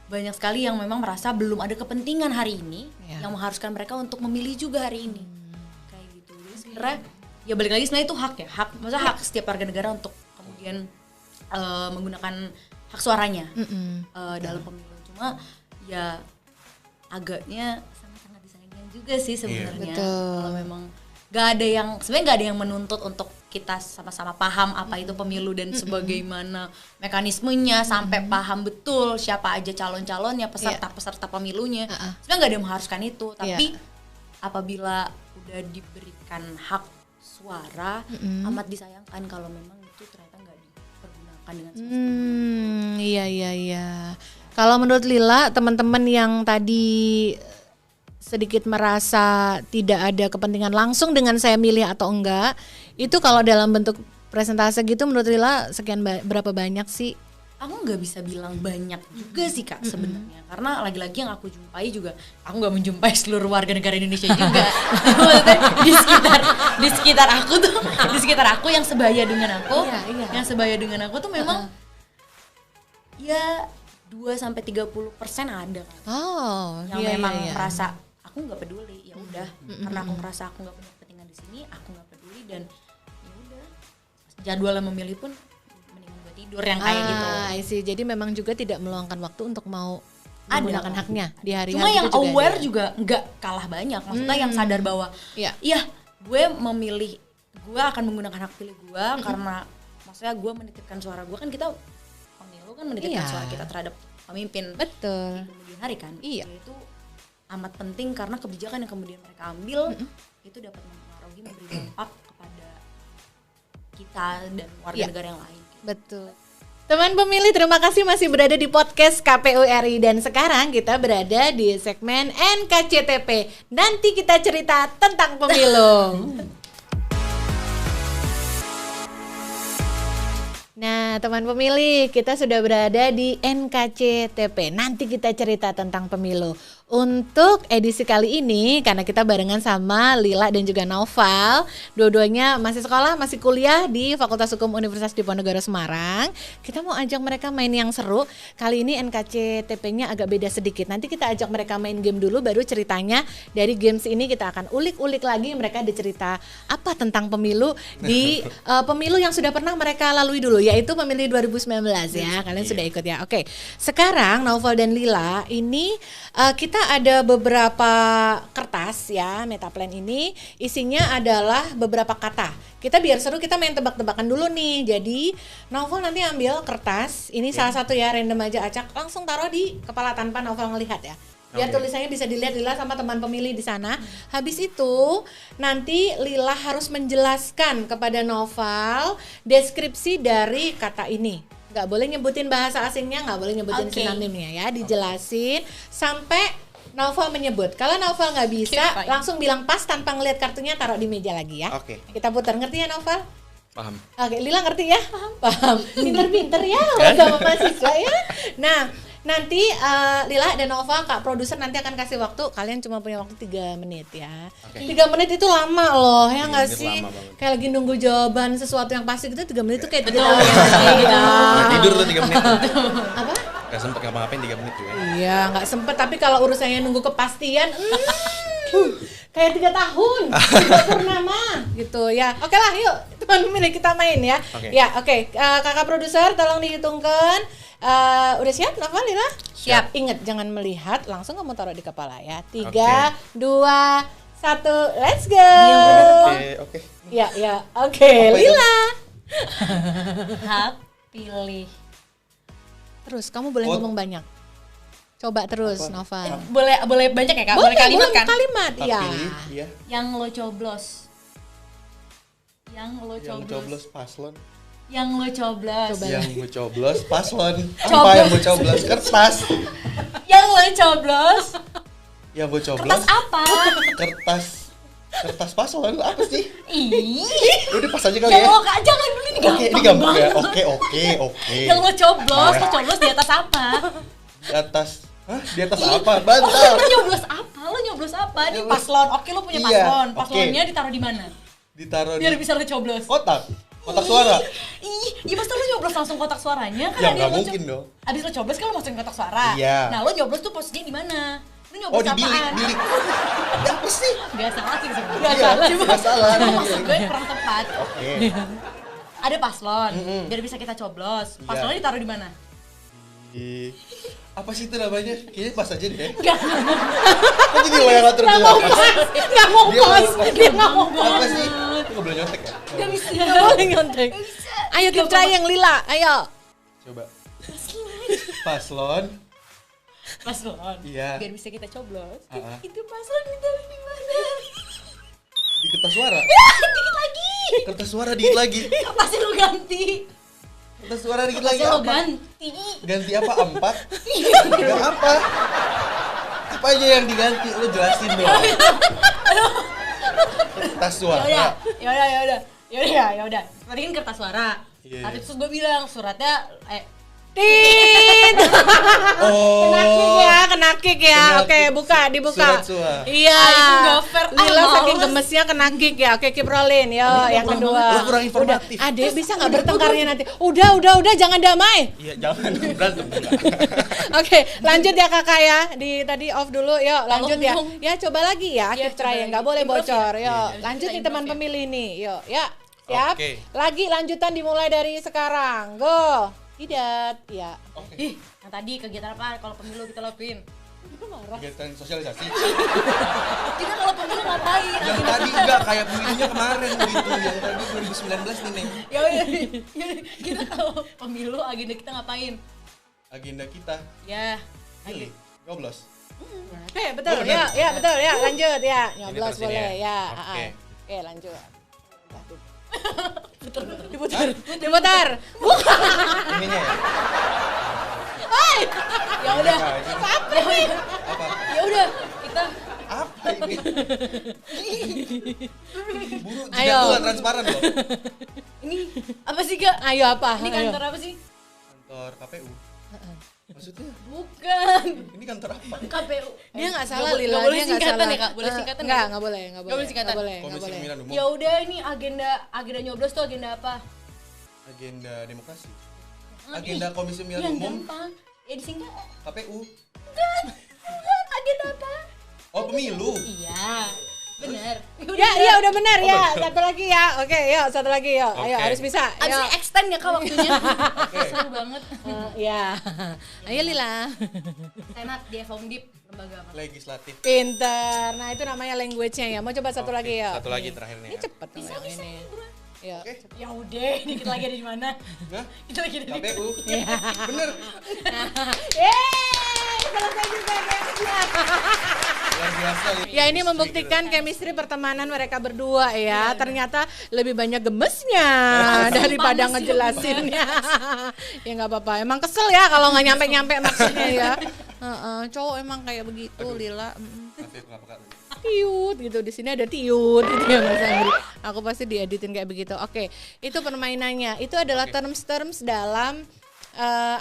banyak sekali yang memang merasa belum ada kepentingan hari ini yang mengharuskan mereka untuk memilih juga hari ini. Kayak gitu. Jadi sebenarnya ya balik lagi, sebenarnya itu hak ya, maksudnya hak setiap warga negara untuk kemudian menggunakan hak suaranya dalam pemilu. Cuma ya agaknya sangat-sangat disayangkan juga sih sebenarnya. Kalau memang sebenarnya nggak ada yang menuntut untuk kita sama-sama paham apa itu pemilu dan sebagaimana mekanismenya, sampai paham betul siapa aja calon-calonnya, peserta pemilunya. Sebenarnya nggak ada yang mengharuskan itu, tapi apabila udah diberikan hak suara, amat disayangkan kalau memang itu ternyata nggak dipergunakan akan dengan semestinya. Iya. Kalau menurut Lila, teman-teman yang tadi sedikit merasa tidak ada kepentingan langsung dengan saya milih atau enggak, itu kalau dalam bentuk presentase gitu menurut Lila sekian berapa banyak sih? Aku nggak bisa bilang banyak juga sih Kak sebenarnya, karena lagi-lagi yang aku jumpai juga, aku nggak menjumpai seluruh warga negara Indonesia juga. Maksudnya di sekitar aku yang sebaya dengan aku, yang sebaya dengan aku tuh memang ya 2-30% ada kan. Yang memang merasa aku nggak peduli, ya udah, karena aku ngerasa aku nggak punya kepentingan di sini, aku nggak peduli dan ya udah, jadwalnya memilih pun mending gue tidur yang kayak gitu. Jadi memang juga tidak meluangkan waktu untuk mau menggunakan haknya di hari-hari. Cuma yang juga aware juga nggak kalah banyak, maksudnya yang sadar bahwa iya gue memilih, gue akan menggunakan hak pilih gue karena maksudnya gue menitipkan suara gue, kan kita pemilu kan menitipkan suara kita terhadap pemimpin di kemudian hari kan. Itu amat penting karena kebijakan yang kemudian mereka ambil itu dapat mempengaruhi, memberi dampak kepada kita dan warga negara yang lain. Betul. Teman pemilih, terima kasih masih berada di podcast KPU RI dan sekarang kita berada di segmen NKCTP. Nanti kita cerita tentang pemilu. Nah, teman pemilih, kita sudah berada di NKCTP. Nanti kita cerita tentang pemilu. Untuk edisi kali ini, karena kita barengan sama Lila dan juga Naufal, dua-duanya masih sekolah, masih kuliah di Fakultas Hukum Universitas Diponegoro Semarang. Kita mau ajak mereka main yang seru. Kali ini NKCTP-nya agak beda sedikit. Nanti kita ajak mereka main game dulu, baru ceritanya dari games ini kita akan ulik-ulik lagi mereka ada cerita apa tentang pemilu di pemilu yang sudah pernah mereka lalui dulu, yaitu pemilu 2019 ya. Kalian sudah ikut ya. Oke. Sekarang Naufal dan Lila ini kita ada beberapa kertas ya, Metaplan ini isinya adalah beberapa kata. Kita biar seru kita main tebak-tebakan dulu nih. Jadi Naufal nanti ambil kertas, ini salah satu ya, random aja acak, langsung taruh di kepala tanpa Naufal ngelihat ya. Biar tulisannya bisa dilihat Lila sama teman pemilih di sana. Habis itu nanti Lila harus menjelaskan kepada Naufal deskripsi dari kata ini. Nggak boleh nyebutin bahasa asingnya, nggak boleh nyebutin sinonimnya ya, dijelasin sampai Naufal menyebut. Kalau Naufal nggak bisa, langsung bilang pas tanpa ngeliat kartunya, taruh di meja lagi ya. Kita putar, ngerti ya Naufal? Paham. Oke, Lila ngerti ya? Paham. Pinter-pinter ya sama mahasiswa ya. Nah, nanti Lila dan Naufal, Kak produser nanti akan kasih waktu. Kalian cuma punya waktu 3 menit ya. 3 menit itu lama loh, ya nggak sih? Kayak lagi nunggu jawaban sesuatu yang pasti gitu, 3 menit itu kayak 3 tahun gitu. Tidur tuh 3 menit. Apa? Gak sempet ngapa-ngapain 3 menit juga. Iya, gak sempet, tapi kalau urusannya nunggu kepastian kayak 3 tahun, 3 purnama gitu ya. Oke lah, yuk teman pemilih kita main ya. Ya, oke. Kakak produser tolong dihitungkan. Udah siap, Naufal, Lila? Siap. Ingat, jangan melihat, langsung kamu taruh di kepala ya. 3, 2, 1, let's go. Oke. Ya, oke. Lila. Hak pilih. Terus, kamu boleh ngomong banyak. Coba terus, Naufal. Boleh banyak ya Kak? Boleh kalimat kan? Kalimat, iya. Yang lo coblos. Yang lo coblos paslon. Yang lo coblos. Yang gue coblos paslon. Apa yang gue coblos? Kertas. Yang lo coblos. Yang gue coblos. Kertas apa? Kertas paslon apa sih? Ih. Udah pas aja kali ya. Jangan dulu, ini gampang. Ini gampang ya. Oke. Yang lo coblos di atas apa? Di atas. Hah? Di atas apa? Bantal. Lo nyoblos apa? Ini paslon. Oke, lo punya paslon. Paslonnya ditaruh di mana? Ditaruh biar bisa lo coblos. Kotak suara. Iya, pasti lo nyoblos langsung kotak suaranya kan? Ya nggak mungkin dong. Abis lo coblos kan lo masukin kotak suara. Iya. Nah, lo nyoblos tuh posisinya di mana? Lo nyoblos apaan? Di bilik. Ya apa sih? Gak salah sih sebenarnya. Gak salah. Gue kurang tepat. Oke. Ada paslon, biar bisa kita coblos. Paslonnya ditaruh di mana? Apa sih itu namanya? Kayaknya pas aja deh. Enggak. Kok jadi lo yang ngatur Dia nggak mau pas. Apa sih? Itu nggak boleh nyontek ya? Gak bisa. Nggak boleh nyontek. Ayo keep trying, Lila. Ayo. Coba. Paslon. Iya. Biar bisa kita coblos. Itu paslon ditaruh di mana? Di kertas suara. Dikit lagi. Kertas suara dikit lagi. Pasti lu ganti. Kertas suara dikit lagi Lo apa? ganti Apa? 4? Enggak apa? Apa aja yang diganti? Lo jelasin dong. Kertas suara. Yaudah. Tadi kan kertas suara. Iya. Tapi terus gue bilang suratnya Tit. Oh. Kena kick ya. Oke, dibuka. Surat suara. Iya. itu nggak fair. Lila saking males. gemesnya kena kick ya. Oke, keep rolling. Yo, yang kedua. Lo kurang informatif. Udah, Adek bisa nggak bertengkarnya nanti? Udah, jangan damai. Iya, jangan berantem. Oke, lanjut ya kakak ya. Tadi off dulu, yuk lanjut ya. Tolong. Ya coba lagi ya, Iya, keep try, coba nggak lagi. boleh Improve bocor. ya? Yuk, Iya, lanjut kita nih teman improve ya. pemilih nih. Yuk, ya. Siap? Oke. Lagi lanjutan dimulai dari sekarang. Go. Tidak, ya. Oke. Ih, yang tadi kegiatan apa kalau pemilu kita lakuin? Kegiatan sosialisasi. Kita kalau pemilu ngapain? Yang tadi enggak kayak pemilunya kemarin gitu. Yang tadi 2019 nih, Neng. Yaudah, kita kalau pemilu agenda kita ngapain? Agenda kita Ya, pilih nyoblos. Oke, betul. Oh, benar. Ya, betul ya. Lanjut ya. Nyoblos terus ini boleh ya. ya. Oke. Oke, lanjut. Diputar. Ininya ya. ya udah. Apa? Apa? Ya udah, kita Apa ini? Buru, Ayo. jidat tuh transparan loh. ini apa sih Kak? Ayo apa? Ini Ayo. kantor apa sih? Kantor KPU. Maksudnya Bukan. ini kantor apa? KPU. Dia nggak salah, Nggak Lila. boleh Dia nggak singkatan salah. ya, Kak? Boleh singkatan Nggak nggak? boleh. Nggak boleh singkatan? Nggak Komisi boleh. Pemilihan Umum. Ya udah, ini agenda nyoblos tuh agenda apa? Agenda demokrasi. Agenda Komisi Pemilihan Yang Umum gampang. Ya disingkat. KPU. Bukan, agenda apa? Oh, pemilu. Iya, benar. Ya, udah benar Oh, ya. benar. Satu lagi ya. Oke, yuk satu lagi yuk. Ayo, Oke. harus bisa. Abis Ayo. ini extend ya Kak waktunya. Oke. Seru banget. Ya. Ayo Lila. Senat di Undip, lembaga apa? Legislatif. Pinter. Nah, itu namanya language-nya ya. Mau coba satu Oke, lagi ya. Satu lagi terakhir nih. Ini ya. cepet loh yang ini. Ya. Oke. Ya udah, dikit lagi ada di mana? Nah, Kita lagi ada di KPU. Bener. Selesai juga gamesnya. Luar biasa. Ya ini membuktikan chemistry pertemanan mereka berdua ya. Ternyata lebih banyak gemesnya daripada Panas sih, ngejelasinnya. Ya nggak apa-apa. Emang kesel ya kalau nggak nyampe-nyampe maksudnya ya. Cowok emang kayak begitu, Lila. Tapi aku nggak Tiut gitu, di sini ada tiut gitu ya Mas Andri. Aku pasti dieditin kayak begitu. Oke, itu permainannya. Itu adalah terms-terms dalam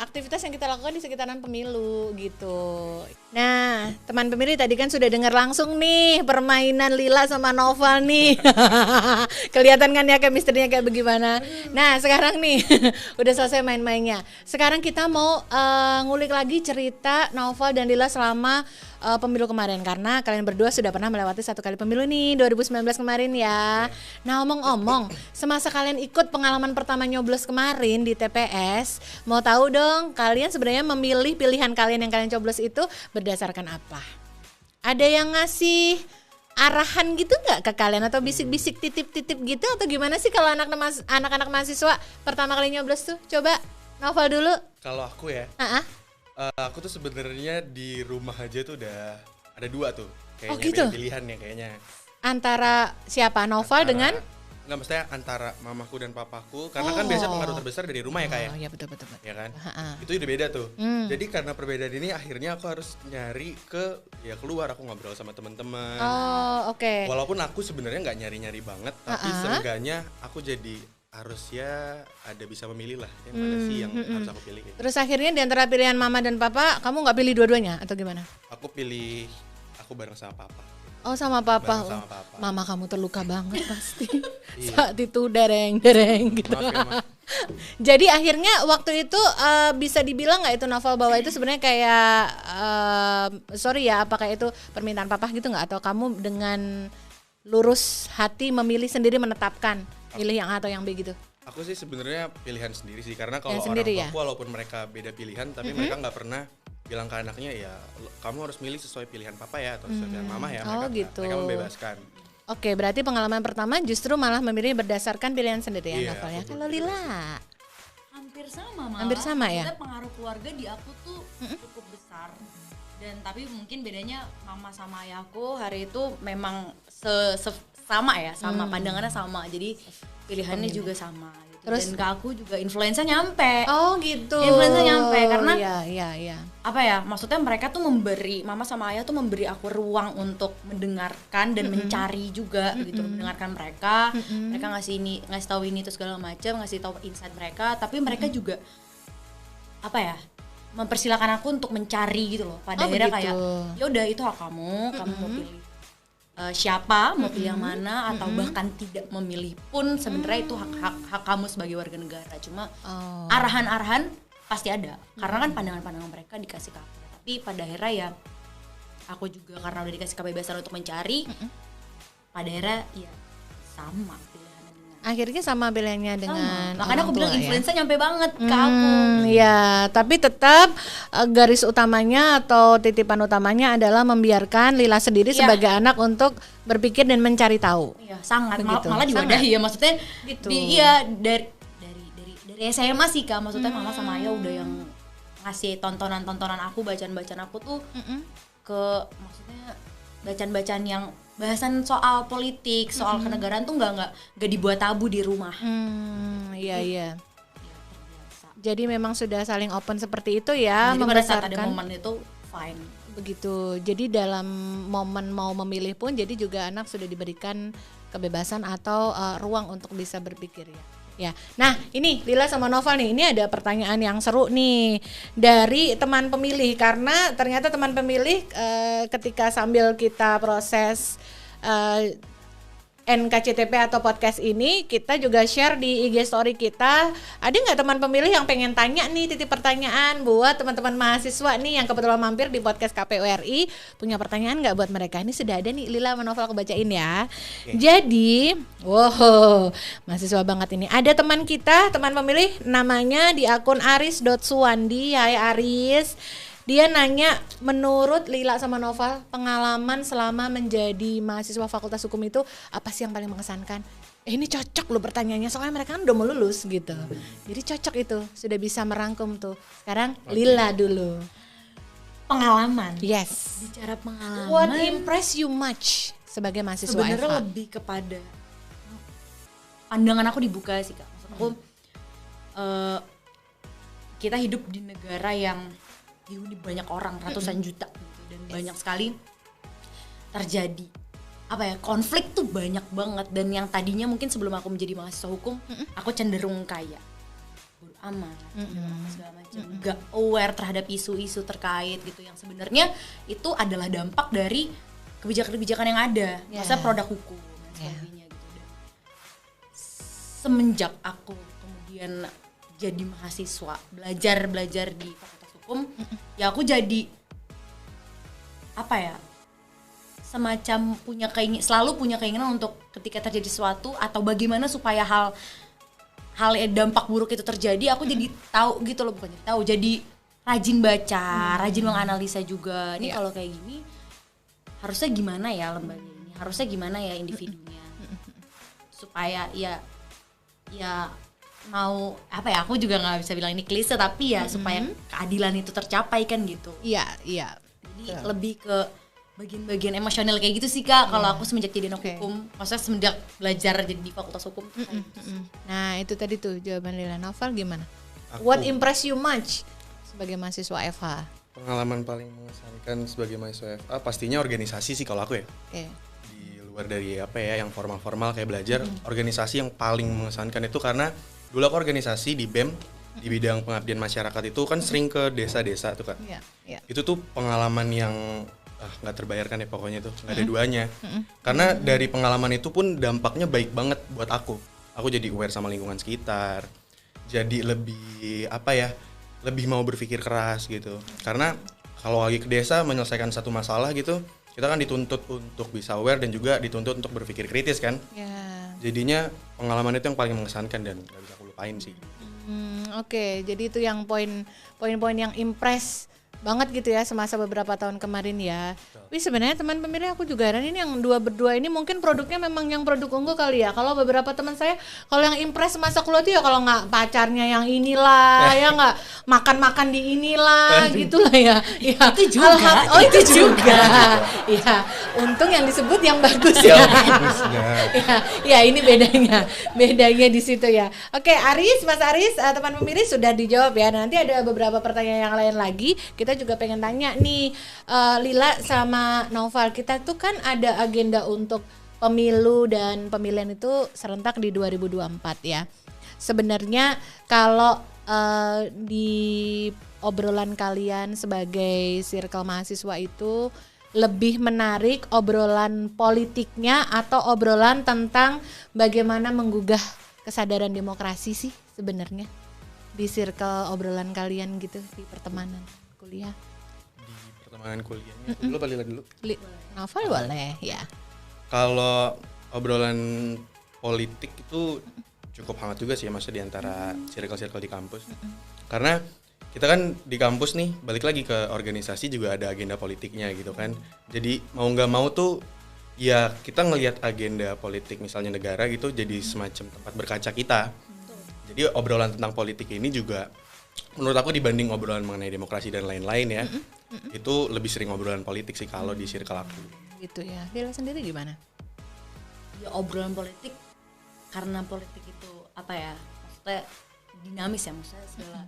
aktivitas yang kita lakukan di sekitaran pemilu gitu. Nah, teman pemilih tadi kan sudah dengar langsung nih permainan Lila sama Noval nih. Kelihatan kan ya chemistry-nya kayak bagaimana. Nah, sekarang nih udah selesai main-mainnya. Sekarang kita mau ngulik lagi cerita Noval dan Lila selama pemilu kemarin, karena kalian berdua sudah pernah melewati satu kali pemilu nih 2019 kemarin ya. Nah, omong-omong, semasa kalian ikut pengalaman pertama nyoblos kemarin di TPS, mau tahu dong kalian sebenarnya memilih pilihan kalian yang kalian coblos itu berdasarkan apa? Ada yang ngasih arahan gitu nggak ke kalian atau bisik-bisik titip-titip gitu atau gimana sih kalau anak-anak mahasiswa pertama kali nyoblos tuh? Coba Noval dulu. Kalau aku ya, aku tuh sebenarnya di rumah aja tuh udah ada 2 tuh kayaknya. Oh, gitu? Pilihannya kayaknya. Antara siapa? Noval dengan? Enggak, maksudnya antara mamaku dan papaku, karena kan biasa pengaruh terbesar dari rumah ya kayak. Oh ya betul. Ya kan? Ha-ha. Itu udah beda tuh. Jadi karena perbedaan ini akhirnya aku harus nyari keluar, aku ngobrol sama teman-teman. Oh oke. Walaupun aku sebenarnya nggak nyari-nyari banget, tapi seenggaknya aku jadi harusnya ada bisa memilih lah yang mana sih yang harus aku pilih gitu. Terus akhirnya di antara pilihan mama dan papa, kamu nggak pilih dua-duanya atau gimana? Aku pilih aku bareng sama papa. Oh sama papa. Bareng sama papa. Mama kamu terluka banget pasti. Iya. Saat itu dereng gitu. Maaf ya, Ma. Jadi akhirnya waktu itu bisa dibilang nggak itu Novel bahwa itu sebenarnya kayak sorry ya, apakah itu permintaan papa gitu nggak, atau kamu dengan lurus hati memilih sendiri menetapkan pilih yang A atau yang B gitu? Aku sih sebenarnya pilihan sendiri sih, karena kalau Yang orang sendiri tua ya? walaupun mereka beda pilihan, tapi mereka nggak pernah bilang ke anaknya ya kamu harus milih sesuai pilihan papa ya atau sesuai pilihan mama ya. Oh, Mereka gitu. mereka membebaskan. Oke, berarti pengalaman pertama justru malah memilih berdasarkan pilihan sendiri ya, Iya, Novel ya. betul, Kalau betul. Lila, Hampir sama malah. Hampir sama ya? Maksudnya pengaruh keluarga di aku tuh cukup besar. Dan tapi mungkin bedanya mama sama ayahku hari itu memang sama ya, sama pandangannya sama. Jadi pilihannya juga sama gitu. Terus dan ke aku juga influencer nyampe. Oh gitu. Influencer nyampe karena iya. Apa ya? Maksudnya mereka tuh memberi, mama sama ayah tuh memberi aku ruang untuk mendengarkan dan mencari juga gitu, mendengarkan mereka. Mereka ngasih tahu ini tuh segala macam, ngasih tahu insight mereka, tapi mereka juga apa ya? Mempersilakan aku untuk mencari gitu loh. Pada akhirnya kayak ya udah itu hak kamu mau pilih siapa, mau pilih yang mana, atau bahkan tidak memilih pun sebenarnya itu hak kamu sebagai warga negara. Cuma arahan-arahan pasti ada, karena kan pandangan-pandangan mereka dikasih ke aku. Tapi pada akhirnya ya aku juga karena udah dikasih kebebasan untuk mencari, pada akhirnya ya sama pilihannya dengan. Akhirnya sama pilihannya dengan. Makanya aku bilang influencer nyampe banget ke aku. Ya, tapi tetap garis utamanya atau titipan utamanya adalah membiarkan Lila sendiri sebagai anak untuk berpikir dan mencari tahu. Iya, sangat. Malah diwadahi ya, maksudnya gitu. Dari SMA sih Kak, maksudnya mama sama ayah udah yang ngasih tontonan aku, bacaan aku tuh ke, maksudnya bacaan yang bahasan soal politik, soal kenegaraan tuh nggak dibuat tabu di rumah. Iya. Jadi memang sudah saling open seperti itu ya. Jadi pada saat ada momen itu fine. Begitu. Jadi dalam momen mau memilih pun, jadi juga anak sudah diberikan kebebasan atau ruang untuk bisa berpikir ya. Ya, nah ini Lila sama Noval nih, ini ada pertanyaan yang seru nih dari teman pemilih, karena ternyata teman pemilih ketika sambil kita proses NKCTP atau podcast ini, kita juga share di IG story kita. Ada nggak teman pemilih yang pengen tanya nih, titip pertanyaan buat teman-teman mahasiswa nih yang kebetulan mampir di podcast KPU RI, punya pertanyaan nggak buat mereka? Ini sudah ada nih, Lila sama Noval, aku bacain ya. Jadi, wow, mahasiswa banget ini. Ada teman kita, teman pemilih, namanya di akun aris.suwandi. Hai Aris. Dia nanya, menurut Lila sama Noval, pengalaman selama menjadi mahasiswa Fakultas Hukum itu apa sih yang paling mengesankan? Ini cocok loh pertanyaannya, soalnya mereka kan udah mau lulus gitu. Jadi cocok itu, sudah bisa merangkum tuh. Sekarang Lila dulu. Pengalaman. Yes. Bicara pengalaman. What impress you much sebagai mahasiswa FH? Sebenarnya lebih kepada pandangan aku dibuka sih Kak. Maksud aku kita hidup di negara yang dihuni banyak orang, ratusan juta gitu, dan banyak sekali terjadi konflik tuh banyak banget. Dan yang tadinya mungkin sebelum aku menjadi mahasiswa hukum, aku cenderung kayak bodo amat, segala macam, gak aware terhadap isu-isu terkait gitu, yang sebenarnya itu adalah dampak dari kebijakan-kebijakan yang ada, maksudnya produk hukum dan sebagainya gitu. Dan semenjak aku kemudian jadi mahasiswa, belajar di Fakultas Hukum, ya aku jadi semacam selalu punya keinginan untuk ketika terjadi sesuatu atau bagaimana supaya hal dampak buruk itu terjadi, aku jadi tahu gitu loh, bukan jadi tahu, jadi rajin baca, rajin menganalisa juga. Ini kalau kayak gini harusnya gimana ya lembaga ini, harusnya gimana ya individunya, supaya ya mau aku juga nggak bisa bilang ini klise, tapi ya supaya keadilan itu tercapai kan gitu. Iya. Jadi lebih ke bagian-bagian emosional kayak gitu sih Kak. Kalau aku semenjak jadi anak hukum, maksudnya semenjak belajar jadi di Fakultas Hukum. Nah itu tadi tuh jawaban Lila. Noval gimana? What impress you much sebagai mahasiswa FH? Pengalaman paling mengesankan sebagai mahasiswa FH pastinya organisasi sih kalau aku ya. Di luar dari yang formal-formal kayak belajar, organisasi yang paling mengesankan itu karena dulu aku organisasi di BEM di bidang pengabdian masyarakat itu kan sering ke desa-desa tuh Kak. Itu tuh pengalaman yang nggak terbayarkan ya pokoknya tuh, nggak ada duanya. Karena dari pengalaman itu pun dampaknya baik banget buat aku. Aku jadi aware sama lingkungan sekitar, jadi lebih lebih mau berpikir keras gitu. Karena kalau lagi ke desa menyelesaikan satu masalah gitu, kita kan dituntut untuk bisa aware dan juga dituntut untuk berpikir kritis kan. Jadinya pengalaman itu yang paling mengesankan dan nggak bisa aku lupain sih. Oke, jadi itu yang poin-poin yang impress banget gitu ya semasa beberapa tahun kemarin ya. Tapi sebenarnya teman pemilih aku juga heran ini yang berdua ini mungkin produknya memang yang produk unggul kali ya. Kalau beberapa teman saya kalau yang impress masa kuliah tuh ya kalau nggak pacarnya yang inilah ya nggak makan-makan di inilah gitulah ya. Ya itu juga. Oh itu juga. Ya untung yang disebut yang bagus ya. Ya ini bedanya di situ ya. Oke Aris, Mas Aris, teman pemilih sudah dijawab ya. Nanti ada beberapa pertanyaan yang lain lagi. Kita juga pengen tanya nih Lila sama Noval, kita tuh kan ada agenda untuk pemilu dan pemilihan itu serentak di 2024 ya. Sebenarnya kalau di obrolan kalian sebagai circle mahasiswa itu lebih menarik obrolan politiknya atau obrolan tentang bagaimana menggugah kesadaran demokrasi sih sebenarnya di circle obrolan kalian gitu di pertemanan kuliah? Di pertemanan kuliahnya dulu apa Lila dulu? Novel boleh ya. Kalau obrolan politik itu cukup hangat juga sih masa di antara circle-circle di kampus. Karena kita kan di kampus nih balik lagi ke organisasi juga ada agenda politiknya gitu kan. Jadi mau nggak mau tuh ya kita ngelihat agenda politik misalnya negara gitu jadi semacam tempat berkaca kita. Jadi obrolan tentang politik ini juga menurut aku dibanding obrolan mengenai demokrasi dan lain-lain ya, itu lebih sering obrolan politik sih kalau di circle aku. Gitu ya. Lila sendiri gimana? Ya obrolan politik karena politik itu apa ya? Maksudnya dinamis ya, maksudnya segala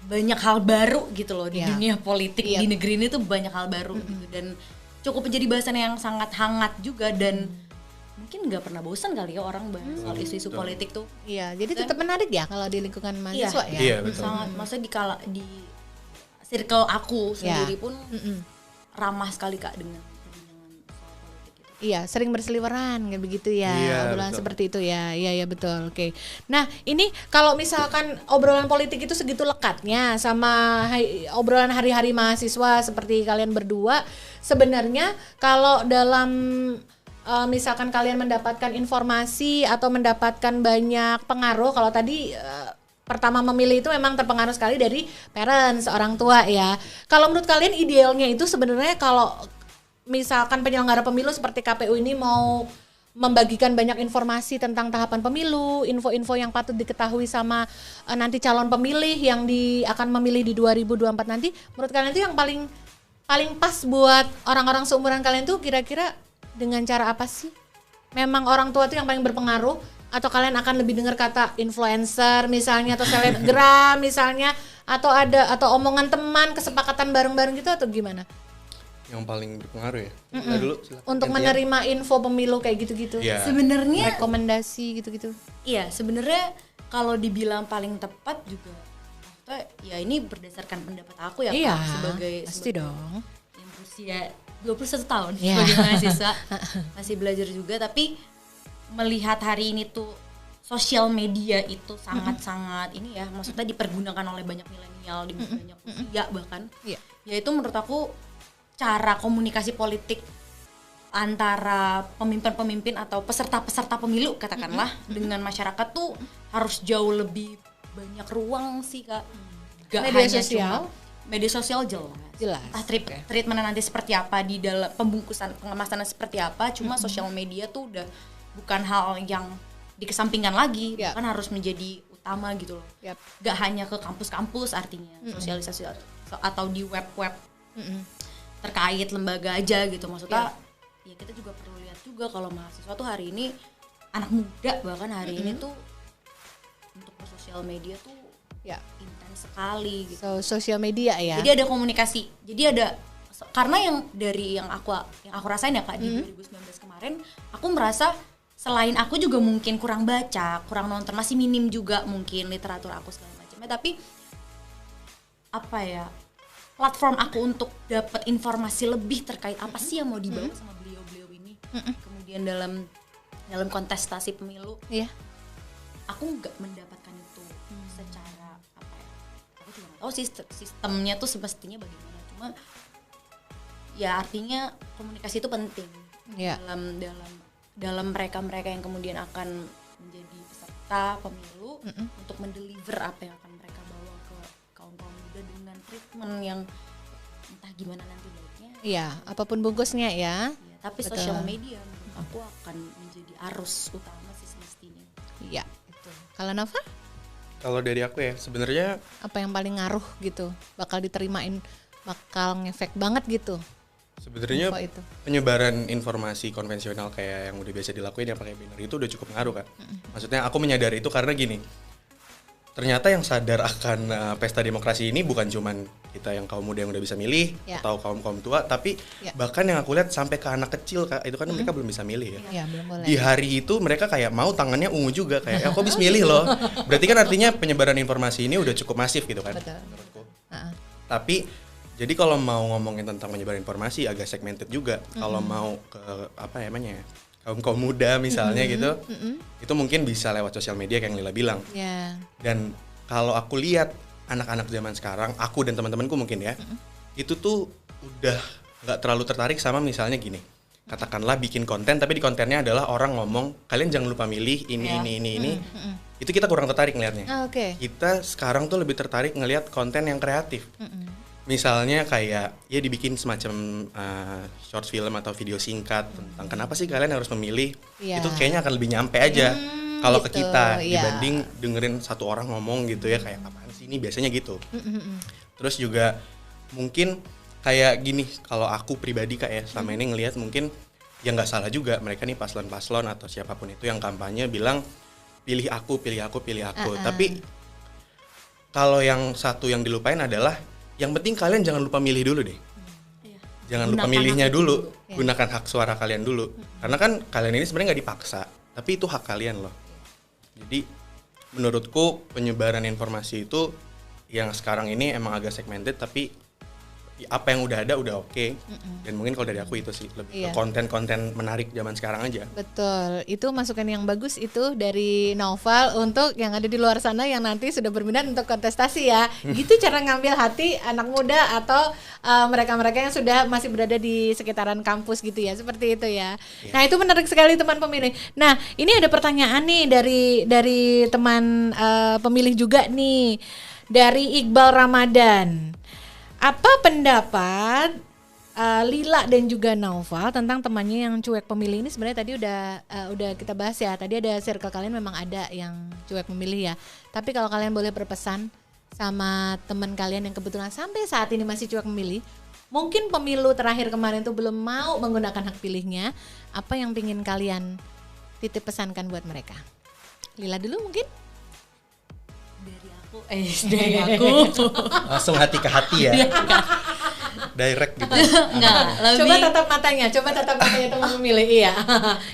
banyak hal baru gitu loh di dunia politik di negeri ini tuh banyak hal baru gitu dan cukup menjadi bahasan yang sangat hangat juga dan mungkin nggak pernah bosan kali ya orang bahas soal isu-isu politik tuh. Iya, jadi tetap menarik ya kalau di lingkungan mahasiswa ya. Iya, betul. Sangat, maksudnya di circle aku sendiri pun ramah sekali Kak dengan perbincangan soal politik itu. Iya, sering berseliweran kayak begitu ya. Iya, obrolan betul. seperti itu ya. Iya betul. Oke. Nah, ini kalau misalkan obrolan politik itu segitu lekatnya sama obrolan hari-hari mahasiswa seperti kalian berdua, sebenarnya kalau dalam misalkan kalian mendapatkan informasi atau mendapatkan banyak pengaruh, kalau tadi pertama memilih itu memang terpengaruh sekali dari parents, orang tua ya. Kalau menurut kalian idealnya itu sebenarnya kalau misalkan penyelenggara pemilu seperti KPU ini mau membagikan banyak informasi tentang tahapan pemilu, info-info yang patut diketahui sama nanti calon pemilih yang akan memilih di 2024 nanti, menurut kalian itu yang paling pas buat orang-orang seumuran kalian tuh kira-kira dengan cara apa sih? Memang orang tua tuh yang paling berpengaruh atau kalian akan lebih dengar kata influencer misalnya atau selebgram misalnya atau omongan teman, kesepakatan bareng-bareng gitu atau gimana? Yang paling berpengaruh ya. Dulu silakan. Untuk menerima info pemilu kayak gitu-gitu. Yeah. Sebenarnya rekomendasi gitu-gitu. Iya, sebenarnya kalau dibilang paling tepat juga maksudnya ya ini berdasarkan pendapat aku ya Iya, Kak, sebagai dong. yang berusia 21 tahun Iya. sebagai mahasiswa masih belajar juga, tapi melihat hari ini tuh sosial media itu sangat-sangat ini ya, maksudnya dipergunakan oleh banyak milenial di banyak usia bahkan. Iya. Yaitu menurut aku cara komunikasi politik antara pemimpin-pemimpin atau peserta-peserta pemilu katakanlah dengan masyarakat tuh harus jauh lebih banyak ruang sih Kak. Gak Media hanya sosial? Media sosial jelas. Treatment nanti seperti apa di dalam pembungkusan pengemasannya seperti apa, cuma sosial media tuh udah bukan hal yang dikesampingkan lagi, bahkan harus menjadi utama gitu loh. Gak hanya ke kampus-kampus artinya sosialisasi atau di web-web terkait lembaga aja gitu, maksudnya ya kita juga perlu lihat juga kalau mahasiswa tuh hari ini anak muda bahkan hari ini tuh untuk sosial media tuh intens sekali gitu. Sosial media ya. Jadi ada komunikasi. Jadi ada karena yang aku rasain ya Kak di 2019 kemarin, aku merasa selain aku juga mungkin kurang baca, kurang nonton, masih minim juga mungkin literatur aku segala macamnya, tapi apa ya? Platform aku untuk dapat informasi lebih terkait apa sih yang mau dibawa sama beliau-beliau ini. Kemudian dalam kontestasi pemilu. Aku nggak mendapatkan itu secara apa ya? Aku juga nggak tahu sih sistemnya tuh semestinya bagaimana. Cuma ya artinya komunikasi itu penting dalam mereka yang kemudian akan menjadi peserta pemilu untuk mendeliver apa yang akan mereka bawa ke kaum muda treatment yang entah gimana nanti baiknya. Iya, apapun bungkusnya ya. Ya, tapi sosial media menurut aku akan menjadi arus utama sih semestinya. Iya, itu. Kalau Nova? Kalau dari aku ya sebenarnya Apa yang paling ngaruh gitu? Bakal diterimain, bakal ngefek banget gitu. Sebenarnya itu. penyebaran informasi konvensional kayak yang udah biasa dilakuin yang pakai banner itu udah cukup ngaruh Kak. Maksudnya aku menyadari itu karena gini. Ternyata yang sadar akan pesta demokrasi ini bukan cuman kita yang kaum muda yang udah bisa milih atau kaum tua, tapi bahkan yang aku lihat sampai ke anak kecil Kak, itu kan mereka belum bisa milih ya. Iya, belum boleh. Di hari itu mereka kayak mau tangannya ungu juga kayak aku habis milih loh. Berarti kan artinya penyebaran informasi ini udah cukup masif gitu kan. Betul. Menurutku. Tapi jadi kalau mau ngomongin tentang penyebaran informasi agak segmented juga. Kalau mau ke apa namanya kaum muda misalnya gitu, itu mungkin bisa lewat sosial media kayak yang Lila bilang. Yeah. Dan kalau aku lihat anak-anak zaman sekarang, aku dan teman-temanku mungkin ya, itu tuh udah nggak terlalu tertarik sama misalnya gini. Katakanlah bikin konten, tapi di kontennya adalah orang ngomong, kalian jangan lupa milih ini. Itu kita kurang tertarik ngelihatnya. Kita sekarang tuh lebih tertarik ngelihat konten yang kreatif. Misalnya kayak ya dibikin semacam short film atau video singkat tentang kenapa sih kalian harus memilih, itu kayaknya akan lebih nyampe aja kalau gitu, ke kita dibanding dengerin satu orang ngomong gitu ya kayak apaan sih ini biasanya gitu. Terus juga mungkin kayak gini, kalau aku pribadi kayak selama ini ngelihat mungkin ya nggak salah juga mereka nih paslon-paslon atau siapapun itu yang kampanye bilang pilih aku. Tapi kalau yang satu yang dilupain adalah yang penting kalian jangan lupa milih dulu deh. Jangan lupa milihnya dulu. Gunakan hak suara kalian dulu. Karena kan kalian ini sebenarnya nggak dipaksa, tapi itu hak kalian loh. Jadi menurutku penyebaran informasi itu yang sekarang ini emang agak segmented, tapi apa yang udah ada udah oke. Dan mungkin kalau dari aku itu sih lebih ke konten-konten menarik zaman sekarang aja. Betul, itu masukan yang bagus itu dari Naufal untuk yang ada di luar sana yang nanti sudah berminat untuk kontestasi ya. Gitu cara ngambil hati anak muda atau mereka-mereka yang sudah masih berada di sekitaran kampus gitu ya, seperti itu ya. Nah itu menarik sekali teman pemilih. Nah ini ada pertanyaan nih dari teman pemilih juga nih, dari Iqbal Ramadan. Apa pendapat Lila dan juga Naufal tentang temannya yang cuek pemilih ini? Sebenarnya tadi udah kita bahas ya. Tadi ada circle kalian memang ada yang cuek pemilih ya. Tapi kalau kalian boleh berpesan sama teman kalian yang kebetulan sampai saat ini masih cuek memilih, mungkin pemilu terakhir kemarin tuh belum mau menggunakan hak pilihnya, apa yang pingin kalian titip pesankan buat mereka? Lila dulu mungkin? Dari aku langsung hati ke hati ya. Direct gitu. Enggak, Coba tatap matanya teman pemilih. Iya.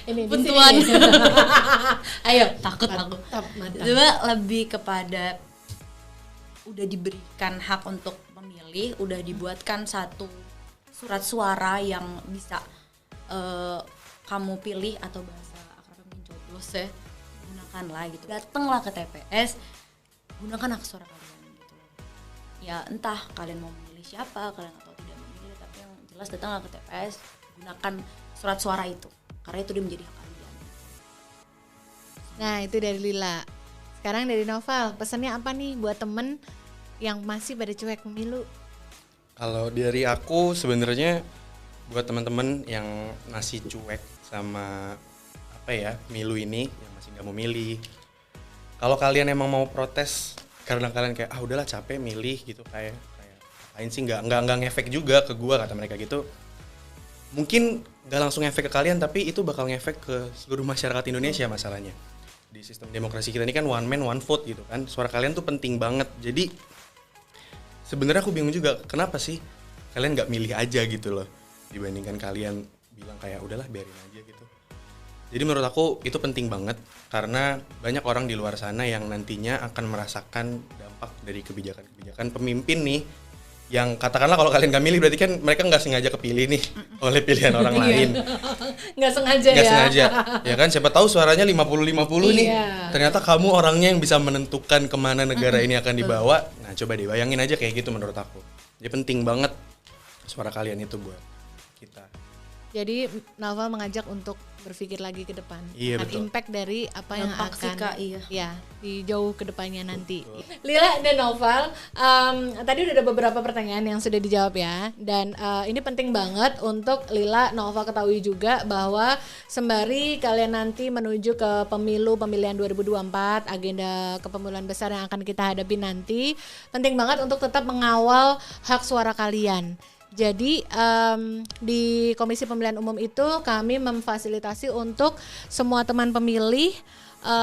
Ini Buntuan. Ayo, takut aku. Coba lebih kepada udah diberikan hak untuk memilih, udah dibuatkan satu surat suara yang bisa kamu pilih atau bahasa akrabnya mencoblos ya, gunakanlah gitu. Datanglah ke TPS, gunakan hak suara kalian gitu. Ya entah kalian mau memilih siapa, kalian atau tidak memilih, tapi yang jelas datanglah ke TPS, gunakan surat suara itu karena itu dia menjadi hak kalian. Nah itu dari Lila. Sekarang dari Naufal, pesannya apa nih buat temen yang masih pada cuek pemilu? Kalau dari aku sebenarnya buat teman-teman yang masih cuek sama apa ya milu ini, yang masih nggak mau milih. Kalau kalian emang mau protes karena kalian kayak udahlah capek milih gitu kayak apain sih nggak ngefek juga ke gua kata mereka gitu. Mungkin nggak langsung ngefek ke kalian tapi itu bakal ngefek ke seluruh masyarakat Indonesia masalahnya. Di sistem demokrasi kita ini kan one man one vote gitu kan. Suara kalian tuh penting banget. Jadi sebenarnya aku bingung juga kenapa sih kalian nggak milih aja gitu loh dibandingkan kalian bilang kayak udahlah biarin aja gitu. Jadi menurut aku itu penting banget karena banyak orang di luar sana yang nantinya akan merasakan dampak dari kebijakan-kebijakan pemimpin nih yang katakanlah kalau kalian gak milih berarti kan mereka nggak sengaja kepilih nih oleh pilihan orang lain. Nggak sengaja Nggak ya. sengaja. Ya kan siapa tahu suaranya 50-50 nih. Ternyata kamu orangnya yang bisa menentukan kemana negara ini akan dibawa. Nah coba deh bayangin aja kayak gitu menurut aku. Jadi penting banget suara kalian itu buat kita. Jadi Naufal mengajak untuk berpikir lagi ke depan. Iya, Akan betul. impact dari apa yang Dampak sih, akan Kak, iya. ya di jauh ke depannya nanti. Lila dan Noval, tadi udah ada beberapa pertanyaan yang sudah dijawab ya, dan ini penting banget untuk Lila, Noval ketahui juga bahwa sembari kalian nanti menuju ke pemilihan 2024, agenda kepemiluan besar yang akan kita hadapi nanti, penting banget untuk tetap mengawal hak suara kalian. Jadi di Komisi Pemilihan Umum itu kami memfasilitasi untuk semua teman pemilih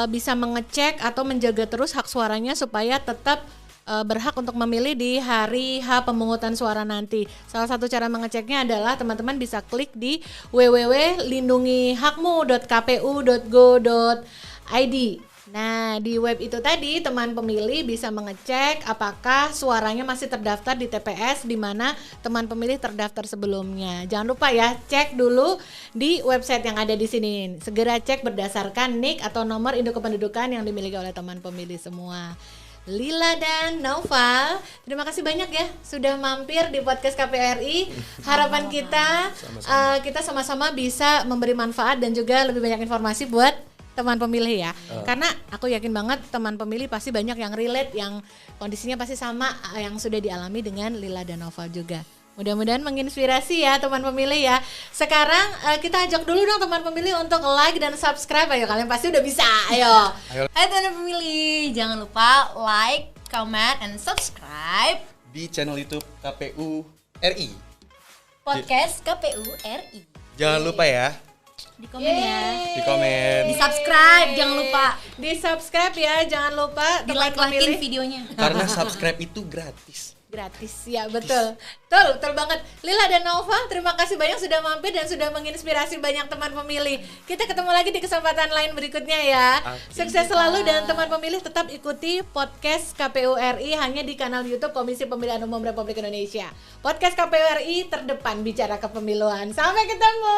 bisa mengecek atau menjaga terus hak suaranya supaya tetap berhak untuk memilih di hari H pemungutan suara nanti. Salah satu cara mengeceknya adalah teman-teman bisa klik di www.lindungihakmu.kpu.go.id. Nah, di web itu tadi teman pemilih bisa mengecek apakah suaranya masih terdaftar di TPS di mana teman pemilih terdaftar sebelumnya. Jangan lupa ya, cek dulu di website yang ada di sini. Segera cek berdasarkan NIK atau nomor induk kependudukan yang dimiliki oleh teman pemilih semua. Lila dan Noval, terima kasih banyak ya sudah mampir di podcast KPRI. Harapan kita sama-sama bisa memberi manfaat dan juga lebih banyak informasi buat teman pemilih ya. Karena aku yakin banget teman pemilih pasti banyak yang relate, yang kondisinya pasti sama yang sudah dialami dengan Lila dan Noval juga. Mudah-mudahan menginspirasi ya teman pemilih ya. Sekarang kita ajak dulu dong teman pemilih untuk like dan subscribe. Ayo, kalian pasti udah bisa. Ayo. Hai teman pemilih, jangan lupa like, comment, and subscribe Di channel YouTube KPU RI. podcast KPU RI. Jangan lupa ya, Di komen ya. di komen. Di subscribe, jangan lupa. Di subscribe ya, jangan lupa Di teman like-likein pemilih. videonya. Karena subscribe itu gratis. Gratis ya, betul. Betul banget. Lila dan Nova, terima kasih banyak sudah mampir dan sudah menginspirasi banyak teman pemilih. Kita ketemu lagi di kesempatan lain berikutnya ya. Sukses selalu dan teman pemilih tetap ikuti podcast KPU RI hanya di kanal YouTube Komisi Pemilihan Umum Republik Indonesia. Podcast KPU RI terdepan bicara kepemiluan. Sampai ketemu.